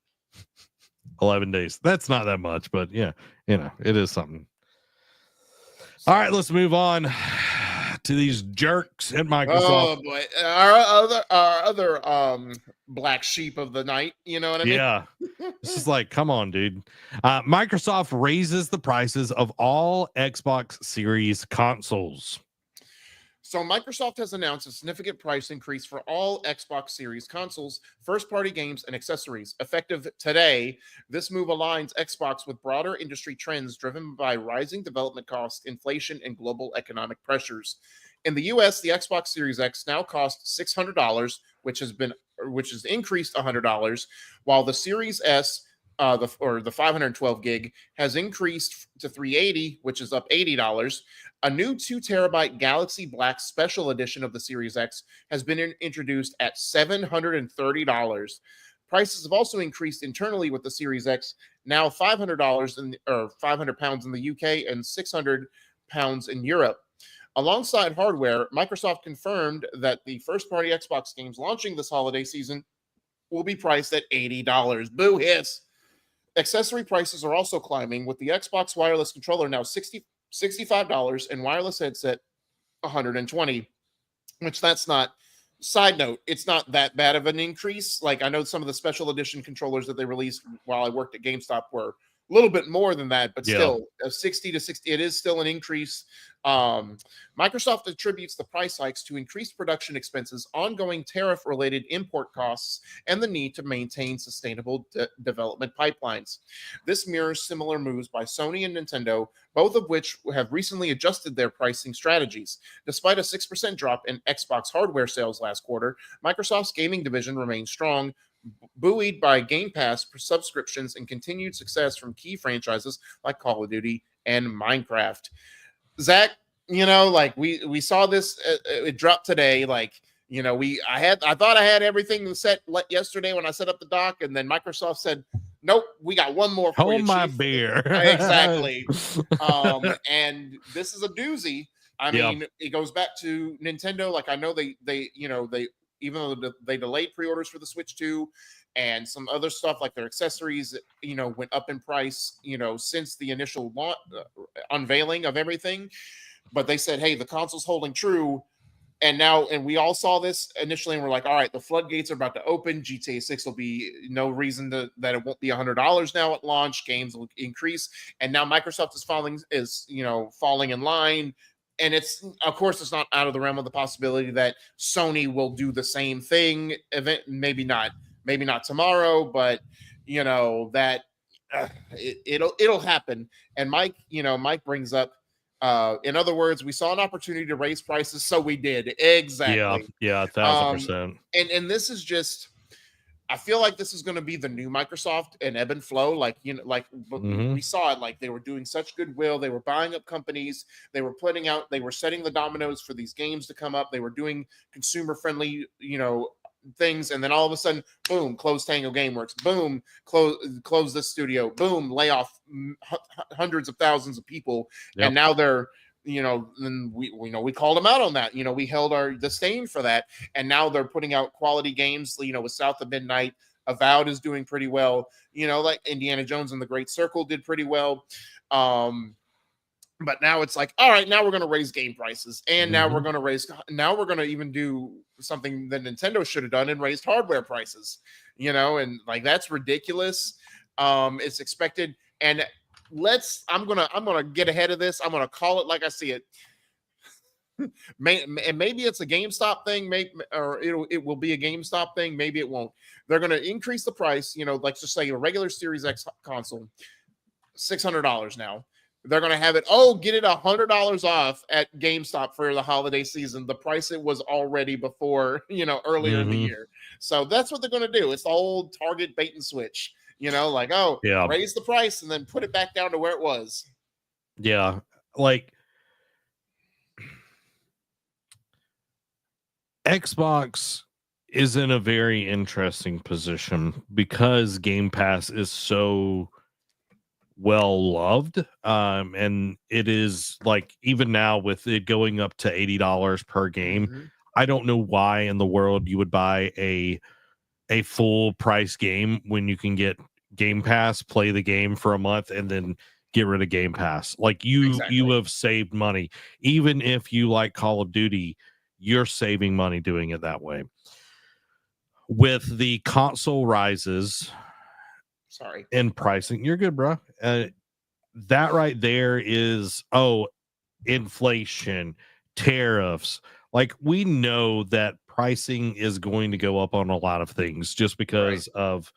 11 days. That's not that much, but yeah, it is something. All right, let's move on to these jerks at Microsoft. Oh boy, our other black sheep of the night. You know what I mean? Yeah, this is like, come on, dude. Microsoft raises the prices of all Xbox Series consoles. So Microsoft has announced a significant price increase for all Xbox Series consoles, first-party games, and accessories. Effective today, this move aligns Xbox with broader industry trends driven by rising development costs, inflation, and global economic pressures. In the US, the Xbox Series X now costs $600, which has increased $100, while the Series S, the 512 gig, has increased to $380, which is up $80. A new 2 terabyte Galaxy Black Special Edition of the Series X has been introduced at $730. Prices have also increased internally with the Series X, now $500 or £500 in the UK and £600 in Europe. Alongside hardware, Microsoft confirmed that the first-party Xbox games launching this holiday season will be priced at $80. Boo hiss. Accessory prices are also climbing, with the Xbox wireless controller now $65 and wireless headset $120, which that's not. Side note, it's not that bad of an increase. Like, I know some of the special edition controllers that they released while I worked at GameStop were a little bit more than that, but still, 60 to 60, it is still an increase. Microsoft attributes the price hikes to increased production expenses, ongoing tariff-related import costs, and the need to maintain sustainable development pipelines. This mirrors similar moves by Sony and Nintendo, both of which have recently adjusted their pricing strategies. Despite a 6% drop in Xbox hardware sales last quarter, Microsoft's gaming division remains strong, buoyed by Game Pass subscriptions and continued success from key franchises like Call of Duty and Minecraft. Zach, like we saw this, it dropped today. Like, I thought I had everything set yesterday when I set up the dock, and then Microsoft said, nope, we got one more for you, my Chief. beer. Exactly. And this is a doozy. I mean, it goes back to Nintendo. Like, I know they even though they delayed pre-orders for the Switch 2 and some other stuff like their accessories, went up in price, since the initial unveiling of everything. But they said, hey, the console's holding true. And we all saw this initially, and we're like, all right, the floodgates are about to open. GTA 6 will be no reason that it won't be $100 now at launch. Games will increase. And now Microsoft is falling in line. And it's, of course, it's not out of the realm of the possibility that Sony will do the same thing. Maybe not tomorrow, but that it'll happen. And Mike brings up, in other words, we saw an opportunity to raise prices, so we did. Exactly. Yeah, 1,000%. And this is just, I feel like this is going to be the new Microsoft and ebb and flow. Like, we saw it, like they were doing such goodwill. They were buying up companies. They were setting the dominoes for these games to come up. They were doing consumer friendly, things. And then all of a sudden, boom, close Tango Gameworks, boom, close this studio, boom, lay off hundreds of thousands of people. Yep. And now they're, and we called them out on that. We held our disdain for that, and now they're putting out quality games. With South of Midnight, Avowed is doing pretty well. Like Indiana Jones and the Great Circle did pretty well. But now it's like, all right, now we're going to raise game prices, and now we're going to even do something that Nintendo should have done and raised hardware prices. And like, that's ridiculous. It's expected, and I'm gonna get ahead of this. I'm gonna call it like I see it. And maybe it's a GameStop thing, or it will be a GameStop thing. Maybe it won't. They're going to increase the price. Like just say a regular Series X console, $600 now. They're going to have it. Oh, get it $100 off at GameStop for the holiday season. The price it was already before, earlier in the year. So that's what they're going to do. It's the old Target bait and switch. Like, oh, yeah, raise the price and then put it back down to where it was. Yeah, like Xbox is in a very interesting position because Game Pass is so well loved, and it is like even now with it going up to $80 per game. I don't know why in the world you would buy a full price game when you can get Game Pass, play the game for a month, and then get rid of Game Pass. Like you have saved money. Even if you like Call of Duty, you're saving money doing it that way. With the console rises, in pricing, you're good, bro. That right there is inflation, tariffs. Like we know that pricing is going to go up on a lot of things just because of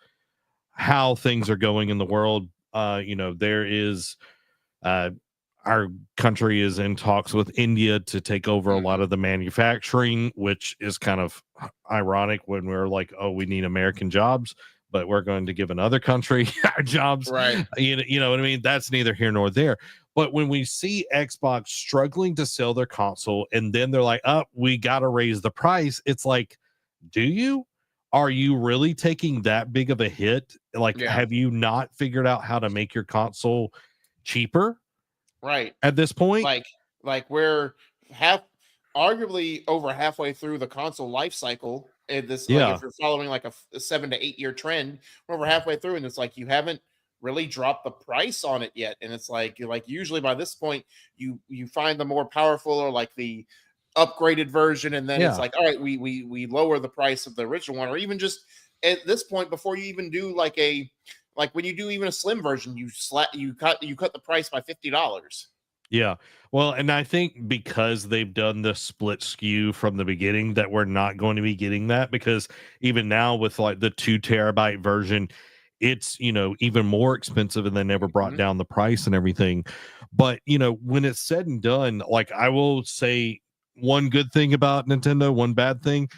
how things are going in the world. There is our country is in talks with India to take over a lot of the manufacturing, which is kind of ironic when we're like, oh, we need American jobs, but we're going to give another country our jobs. Right. You know what I mean? That's neither here nor there. But when we see Xbox struggling to sell their console and then they're like, oh, we got to raise the price. It's like, do you? Are you really taking that big of a hit? Like, have you not figured out how to make your console cheaper? Right. At this point? Like we're arguably over halfway through the console life cycle. And this, like, if you're following like a 7 to 8 year trend, we're over halfway through, and it's like you haven't really dropped the price on it yet. And it's like usually by this point you find the more powerful or like the upgraded version, and then it's like, all right, we lower the price of the original one, or even just at this point before you even do like when you do even a slim version, you cut the price by $50. Yeah. Well, and I think because they've done the split SKU from the beginning that we're not going to be getting that, because even now with like the 2 terabyte version, it's, even more expensive, and they never brought down the price and everything. But, when it's said and done, like I will say one good thing about Nintendo, one bad thing,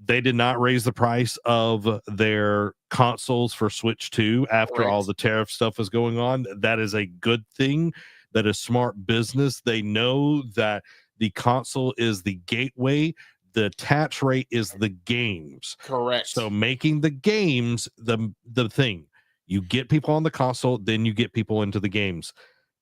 they did not raise the price of their consoles for Switch 2 after all the tariff stuff was going on. That is a good thing. That is smart business. They know that the console is the gateway. The attach rate is the games. Correct. So making the games the thing. You get people on the console, then you get people into the games.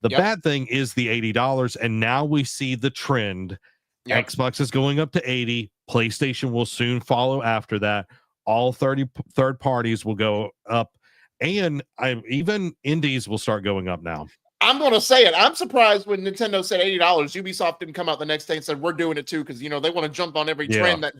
The bad thing is the $80, and now we see the trend. Xbox is going up to 80. PlayStation will soon follow after that. All 30 third parties will go up, and even indies will start going up now. I'm going to say it. I'm surprised when Nintendo said $80. Ubisoft didn't come out the next day and said, we're doing it too, because, they want to jump on every trend.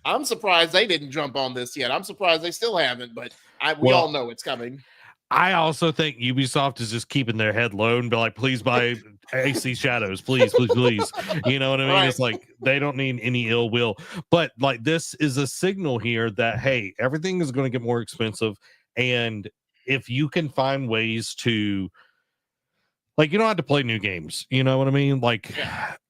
I'm surprised they didn't jump on this yet. I'm surprised they still haven't, but we all know it's coming. I also think Ubisoft is just keeping their head low and be like, please buy AC Shadows, please, please, please. You know what I mean? It's like they don't need any ill will. But like this is a signal here that, hey, everything is going to get more expensive. And if you can find ways to, like, you don't have to play new games. You know what I mean? Like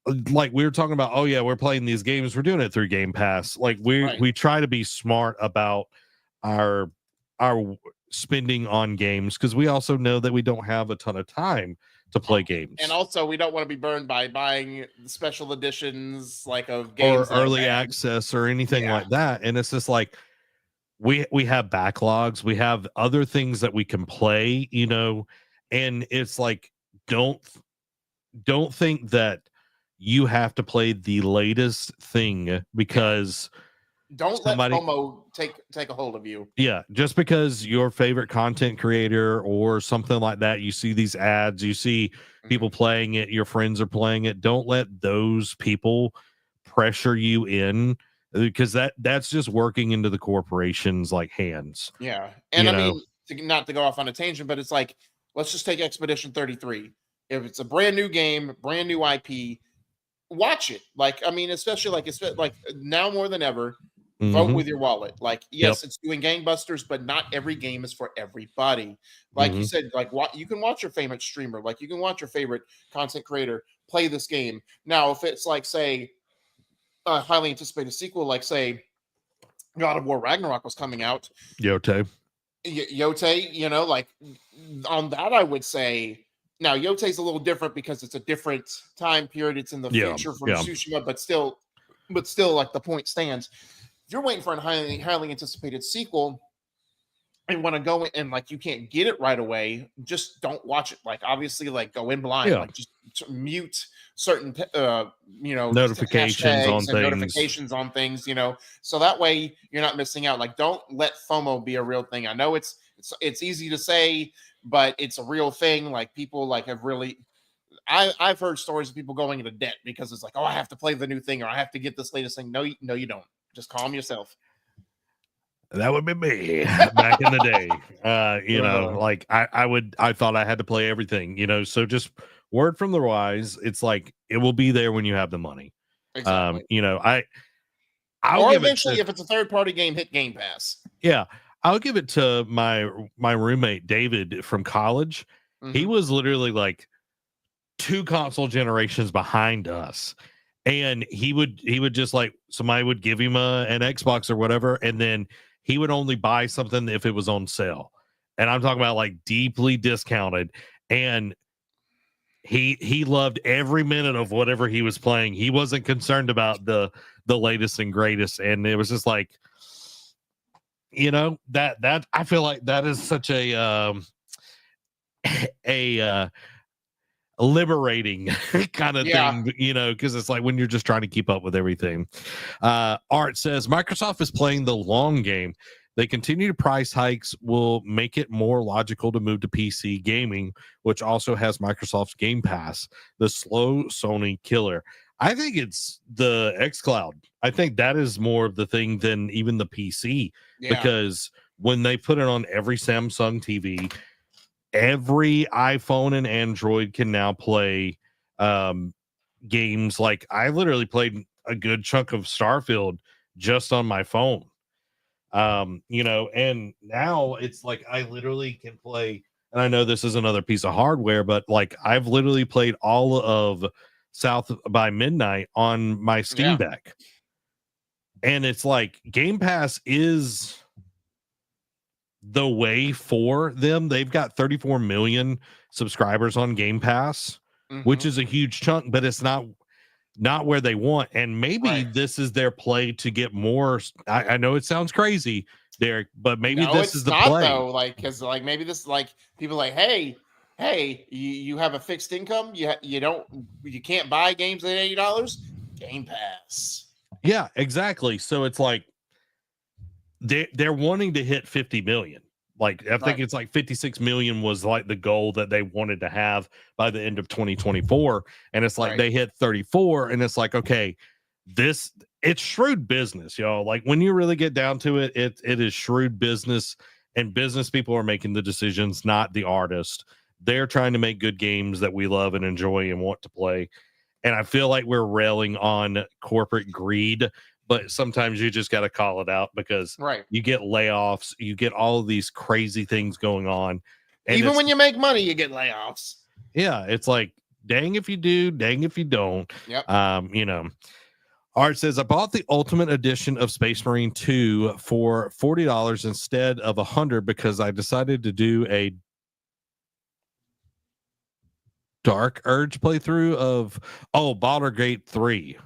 we were talking about, we're playing these games. We're doing it through Game Pass. Like we try to be smart about our spending on games, because we also know that we don't have a ton of time to play games. And also we don't want to be burned by buying special editions like of games or early access or anything like that. And it's just like we have backlogs. We have other things that we can play, and it's like, don't think that you have to play the latest thing because don't let FOMO take a hold of you. Yeah, just because your favorite content creator or something like that, you see these ads, you see people playing it, your friends are playing it. Don't let those people pressure you in, because that's just working into the corporation's like hands. Yeah, and I mean, not to go off on a tangent, but it's like let's just take Expedition 33. If it's a brand new game, brand new IP, watch it. Like, I mean, especially like now more than ever, vote with your wallet. Like, yes, it's doing gangbusters, but not every game is for everybody. Like you said, like you can watch your favorite streamer, like you can watch your favorite content creator play this game. Now, if it's like, say, a highly anticipated sequel, like say God of War Ragnarok was coming out, Yote, you know, like on that, I would say now Yote's a little different because it's a different time period. It's in the future from Tsushima, but still, like the point stands. If you're waiting for a highly anticipated sequel and want to go in and like you can't get it right away, just don't watch it. Like, obviously, like go in blind, like just mute certain you know, notifications on things. Notifications on things, you know, so that way you're not missing out. Like, don't let FOMO be a real thing. I know it's easy to say, but it's a real thing. Like, people like have really I've heard stories of people going into debt because it's like, oh, I have to play the new thing or I have to get this latest thing. No, you don't. Just calm yourself. That would be me back in the day. You know, like I thought I had to play everything, you know, so just word from the wise, it's like it will be there when you have the money. Exactly. You know, or eventually, if it's a third-party game, hit Game Pass. Yeah, I'll give it to my roommate David from college. He was literally like 2 console generations behind us. And he would just like somebody would give him an Xbox or whatever, and then he would only buy something if it was on sale. And I'm talking about like deeply discounted. And he loved every minute of whatever he was playing. He wasn't concerned about the latest and greatest. And it was just like, you know, that I feel like that is such a liberating kind of thing, you know, because it's like when you're just trying to keep up with everything. Art says Microsoft is playing the long game. They continue to price hikes will make it more logical to move to PC gaming, which also has Microsoft's Game Pass, the slow Sony killer. I think it's the xCloud. I think that is more of the thing than even the PC, because when they put it on every Samsung TV, every iPhone and Android can now play games. Like, I literally played a good chunk of Starfield just on my phone. You know, and now it's like I literally can play, and I know this is another piece of hardware, but like I've literally played all of South by Midnight on my Steam Deck. And it's like Game Pass is the way for them. They've got 34 million subscribers on Game Pass, which is a huge chunk, but it's not where they want. And maybe this is their play to get more. I know it sounds crazy, Derek, but maybe this is the play. Though, like, because like maybe this, like, people like, hey, you have a fixed income, you can't buy games at $80. Game Pass. Yeah, exactly. So it's like they're wanting to hit 50 million. Like, I think it's like 56 million was like the goal that they wanted to have by the end of 2024. And it's like they hit 34, and it's like, okay, it's shrewd business, y'all. Like, when you really get down to it, it is shrewd business, and business people are making the decisions, not the artist. They're trying to make good games that we love and enjoy and want to play. And I feel like we're railing on corporate greed, but sometimes you just got to call it out, because you get layoffs, you get all of these crazy things going on. And even when you make money, you get layoffs. Yeah, it's like, dang if you do, dang if you don't. Yep. You know, Art says, I bought the Ultimate Edition of Space Marine 2 for $40 instead of $100 because I decided to do a Dark Urge playthrough of Baldur's Gate 3.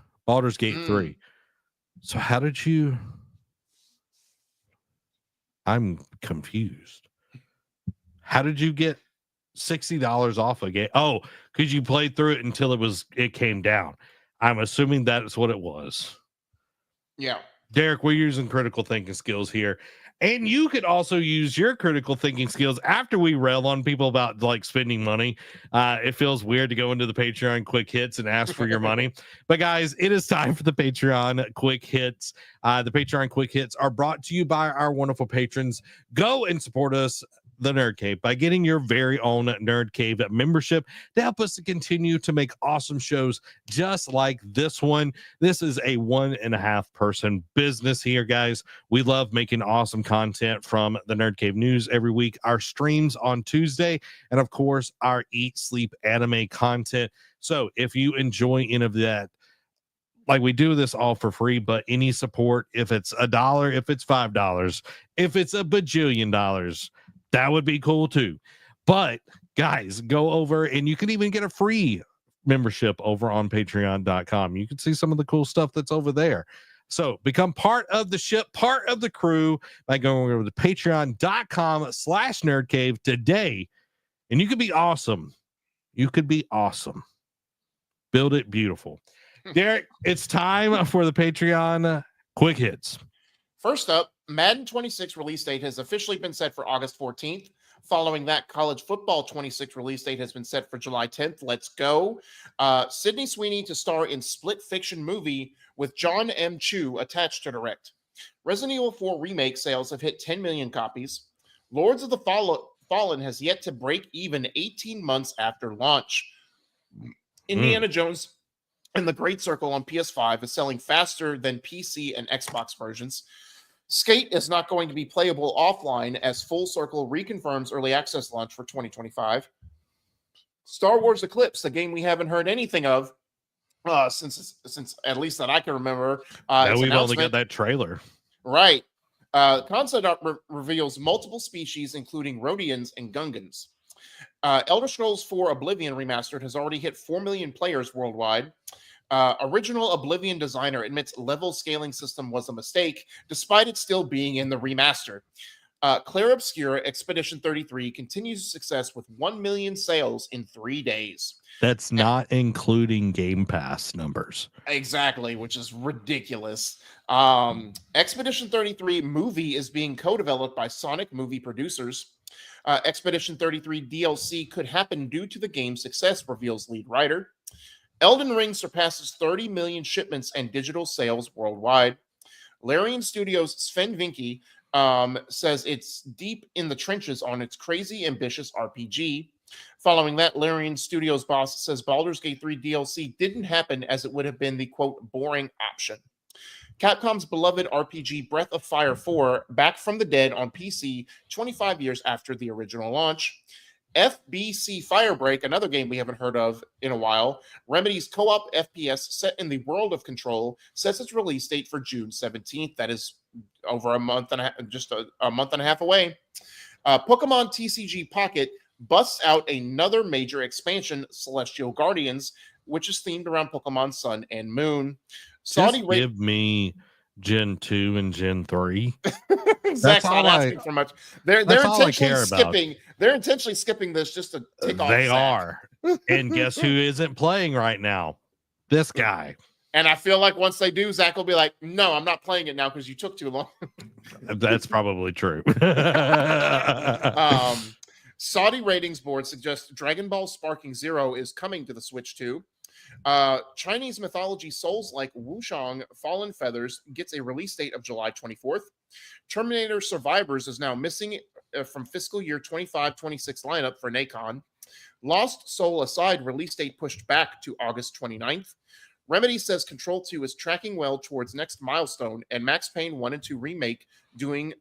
So how did you? I'm confused. How did you get $60 off a game? Oh, because you played through it until it came down. I'm assuming that's what it was. Yeah. Derek, we're using critical thinking skills here. And you could also use your critical thinking skills after we rail on people about like spending money. It feels weird to go into the Patreon quick hits and ask for your money. But guys, it is time for the Patreon quick hits. The Patreon quick hits are brought to you by our wonderful patrons. Go and support us the Nerd Cave by getting your very own Nerd Cave membership to help us to continue to make awesome shows just like this one. This is a 1.5 person business here, guys. We love making awesome content from the Nerd Cave News every week, our streams on Tuesday, and of course, our Eat, Sleep, Anime content. So if you enjoy any of that, like, we do this all for free, but any support, if it's $1, if it's $5, if it's a bajillion dollars, that would be cool too. But guys, go over and you can even get a free membership over on patreon.com. You can see some of the cool stuff that's over there. So become part of the ship, part of the crew by going over to patreon.com/nerdcave today. And you could be awesome. You could be awesome. Build it beautiful. Derek, it's time for the Patreon quick hits. First up, Madden 26 release date has officially been set for August 14th. Following that, College Football 26 release date has been set for July 10th. Let's go. Sydney Sweeney to star in split fiction movie with John M. Chu attached to direct. Resident Evil 4 remake sales have hit 10 million copies. Lords of the Fallen has yet to break even 18 months after launch. Indiana Jones and the Great Circle on PS5 is selling faster than PC and Xbox versions. Skate is not going to be playable offline as Full Circle reconfirms early access launch for 2025. Star Wars Eclipse, the game we haven't heard anything of since at least that I can remember. We've only got that trailer. Right. Concept art reveals multiple species, including Rhodians and Gungans. Elder Scrolls 4 Oblivion Remastered has already hit 4 million players worldwide. Original Oblivion designer admits level scaling system was a mistake, despite it still being in the remaster. Claire Obscura Expedition 33 continues success with 1 million sales in 3 days. That's not including Game Pass numbers. Exactly, which is ridiculous. Expedition 33 movie is being co-developed by Sonic movie producers. Expedition 33 DLC could happen due to the game's success, reveals lead writer. Elden Ring surpasses 30 million shipments and digital sales worldwide. Larian Studios' Sven Vinke says it's deep in the trenches on its crazy, ambitious RPG. Following that, Larian Studios boss says Baldur's Gate 3 DLC didn't happen as it would have been the, quote, boring option. Capcom's beloved RPG Breath of Fire 4 back from the dead on PC 25 years after the original launch. FBC Firebreak, another game we haven't heard of in a while. Remedy's co-op FPS set in the world of Control sets its release date for June 17th. That is over a month and a half, just a month and a half away. Pokemon TCG Pocket busts out another major expansion, Celestial Guardians, which is themed around Pokemon Sun and Moon. Give me Gen 2 and Gen 3. Zach's not asking for much. They're intentionally skipping. About. They're intentionally skipping this just to tick off. They Zach. are. And guess who isn't playing right now? This guy. And I feel like once they do, Zach will be like, "No, I'm not playing it now because you took too long." That's probably true. Saudi ratings board suggests Dragon Ball Sparking Zero is coming to the Switch 2. Chinese mythology Souls-like Wushang Fallen Feathers gets a release date of July 24th. Terminator Survivors is now missing from fiscal year 25-26 lineup for Nacon. Lost Soul Aside release date pushed back to August 29th. Remedy says Control 2 is tracking well towards next milestone, and Max Payne 1 and 2 remake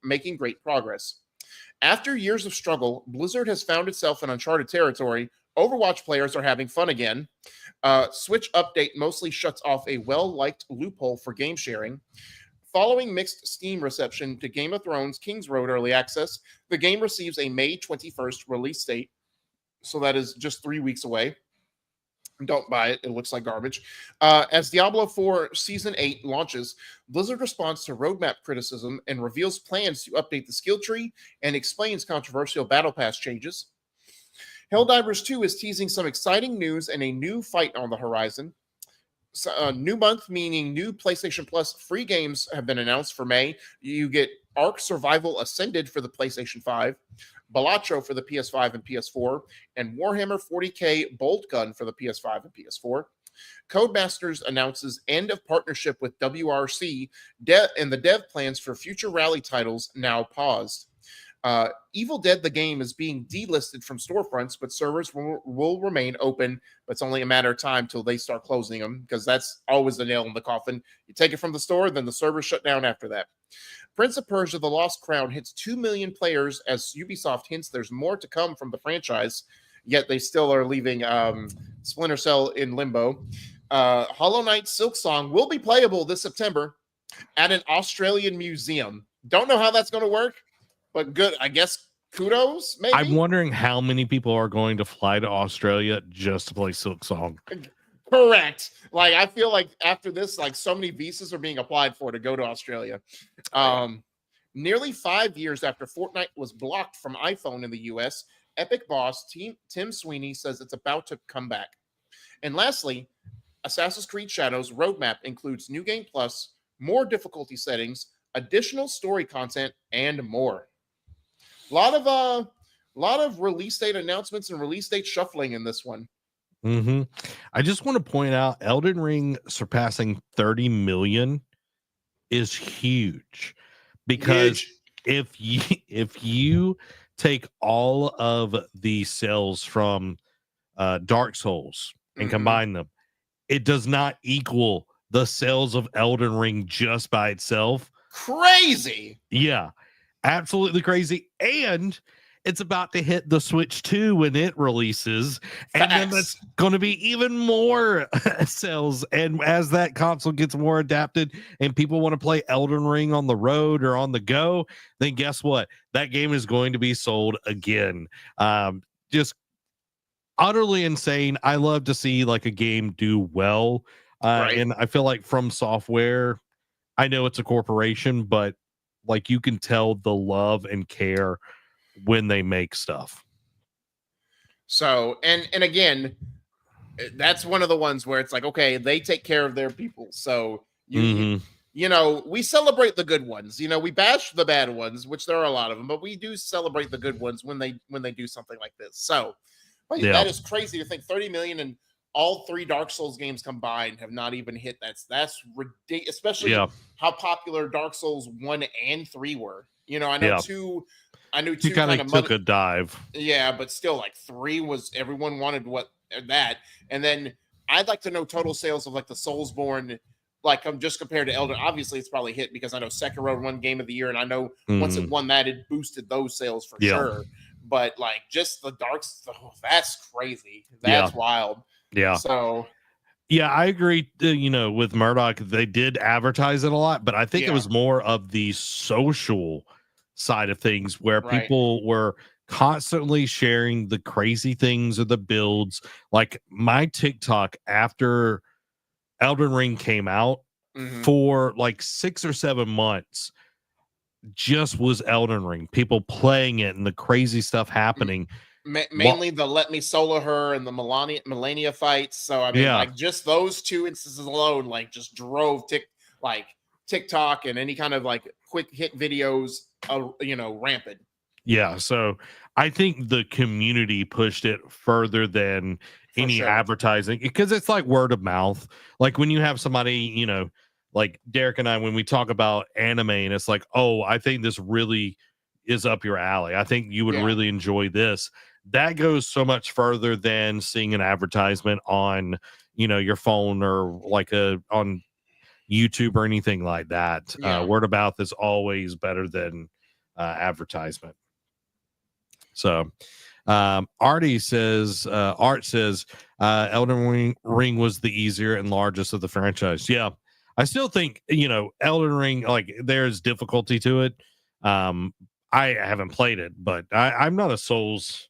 making great progress. After years of struggle, Blizzard has found itself in uncharted territory. Overwatch players are having fun again. Switch update mostly shuts off a well-liked loophole for game sharing. Following mixed Steam reception to Game of Thrones King's Road Early Access, the game receives a May 21st release date. So that is just 3 weeks away. Don't buy it. It looks like garbage. As Diablo 4 Season 8 launches, Blizzard responds to roadmap criticism and reveals plans to update the skill tree and explains controversial Battle Pass changes. Helldivers 2 is teasing some exciting news and a new fight on the horizon. New month, meaning new PlayStation Plus free games have been announced for May. You get Ark Survival Ascended for the PlayStation 5, Balatro for the PS5 and PS4, and Warhammer 40K Bolt Gun for the PS5 and PS4. Codemasters announces end of partnership with WRC, and the dev plans for future rally titles now paused. Evil Dead, the game, is being delisted from storefronts, but servers will remain open. But it's only a matter of time till they start closing them, because that's always the nail in the coffin. You take it from the store, then the servers shut down after that. Prince of Persia: The Lost Crown hits 2 million players as Ubisoft hints there's more to come from the franchise, yet they still are leaving Splinter Cell in limbo. Hollow Knight Silksong will be playable this September at an Australian museum. Don't know how that's going to work, but good. I guess kudos, maybe? I'm wondering how many people are going to fly to Australia just to play Silksong. Correct. Like, I feel like after this, like, so many visas are being applied for to go to Australia. Nearly 5 years after Fortnite was blocked from iPhone in the US, Epic boss Tim Sweeney says it's about to come back. And lastly, Assassin's Creed Shadows roadmap includes new game plus, more difficulty settings, additional story content, and more. A lot of release date announcements and release date shuffling in this one. Mm-hmm. I just want to point out Elden Ring surpassing 30 million is huge, because if you take all of the sales from Dark Souls and combine them, it does not equal the sales of Elden Ring just by itself. Crazy. Yeah, absolutely crazy. And it's about to hit the Switch 2 when it releases. And then that's going to be even more sales. And as that console gets more adapted and people want to play Elden Ring on the road or on the go, then guess what? That game is going to be sold again. Just utterly insane. I love to see like a game do well. And I feel like From Software, I know it's a corporation, but like you can tell the love and care when they make stuff. So, and again, that's one of the ones where it's like, okay, they take care of their people. So you know, we celebrate the good ones. You know, we bash the bad ones, which there are a lot of them, but we do celebrate the good ones when they do something like this. So, but that is crazy to think 30 million and all 3 Dark Souls games combined have not even hit. That's ridiculous, especially how popular Dark Souls 1 and 3 were. You know, I know 2 kind of took a dive. Yeah, but still, like 3 was, everyone wanted that. And then I'd like to know total sales of like the Soulsborne, like I'm just compared to Elden. Obviously, it's probably hit because I know Sekiro won Game of the Year, and I know once it won that, it boosted those sales for sure. But like just the that's crazy. That's wild. Yeah. So. Yeah, I agree. You know, with Murdoch, they did advertise it a lot, but I think it was more of the social side of things where people were constantly sharing the crazy things or the builds. Like my TikTok after Elden Ring came out for like 6 or 7 months just was Elden Ring, people playing it and the crazy stuff happening. Mainly the Let Me Solo Her and the Melania fights. So I mean, like just those 2 instances alone, like just drove TikTok and any kind of like quick hit videos, rampant. Yeah. So I think the community pushed it further than any advertising, because it's like word of mouth. Like when you have somebody, you know, like Derek and I, when we talk about anime and it's like, oh, I think this really is up your alley, I think you would really enjoy this. That goes so much further than seeing an advertisement on, you know, your phone or like on YouTube or anything like that. Word of mouth is always better than advertisement. So Art says Elden Ring was the easier and largest of the franchise. Yeah, I still think, you know, Elden Ring, like there's difficulty to it. I haven't played it, but I'm not a Souls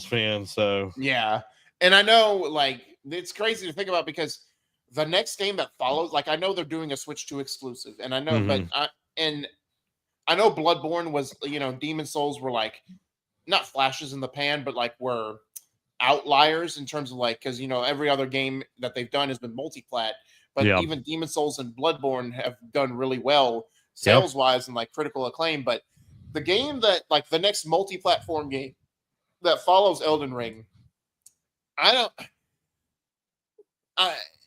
fan. So yeah, and I know like it's crazy to think about because the next game that follows, like I know they're doing a Switch 2 exclusive, and I know, but I know Bloodborne was, you know, Demon Souls were like not flashes in the pan, but like were outliers in terms of like, because you know every other game that they've done has been multi-plat, but even Demon Souls and Bloodborne have done really well sales wise and like critical acclaim. But the game that like the next multi-platform game that follows Elden Ring,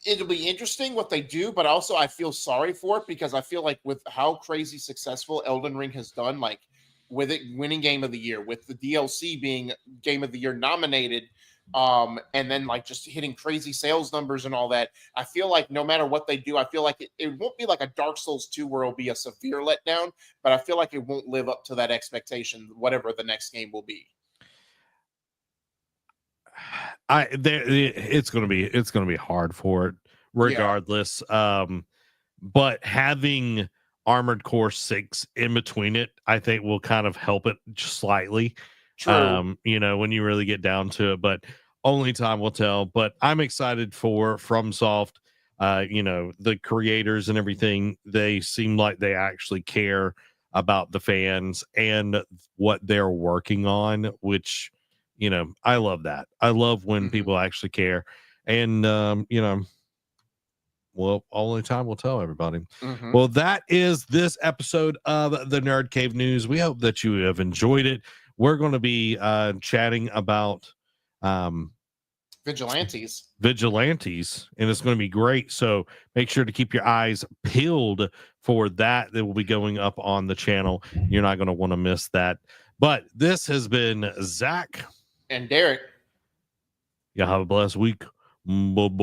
it'll be interesting what they do, but also I feel sorry for it because I feel like with how crazy successful Elden Ring has done, like with it winning Game of the Year, with the DLC being Game of the Year nominated, and then like just hitting crazy sales numbers and all that. I feel like no matter what they do, I feel like it won't be like a Dark Souls 2 where it'll be a severe letdown, but I feel like it won't live up to that expectation, whatever the next game will be. It's gonna be hard for it regardless. But having Armored Core 6 in between it, I think will kind of help it just slightly. True. You know, when you really get down to it, but only time will tell. But I'm excited for FromSoft. You know, the creators and everything, they seem like they actually care about the fans and what they're working on, which, you know, I love that. I love when people actually care. And you know, well, only time will tell, everybody. Well, that is this episode of the Nerd Cave News. We hope that you have enjoyed it. We're going to be chatting about Vigilantes, and it's going to be great. So make sure to keep your eyes peeled for that. That will be going up on the channel. You're not going to want to miss that. But this has been Zach and Derek. Y'all have a blessed week. Bye-bye.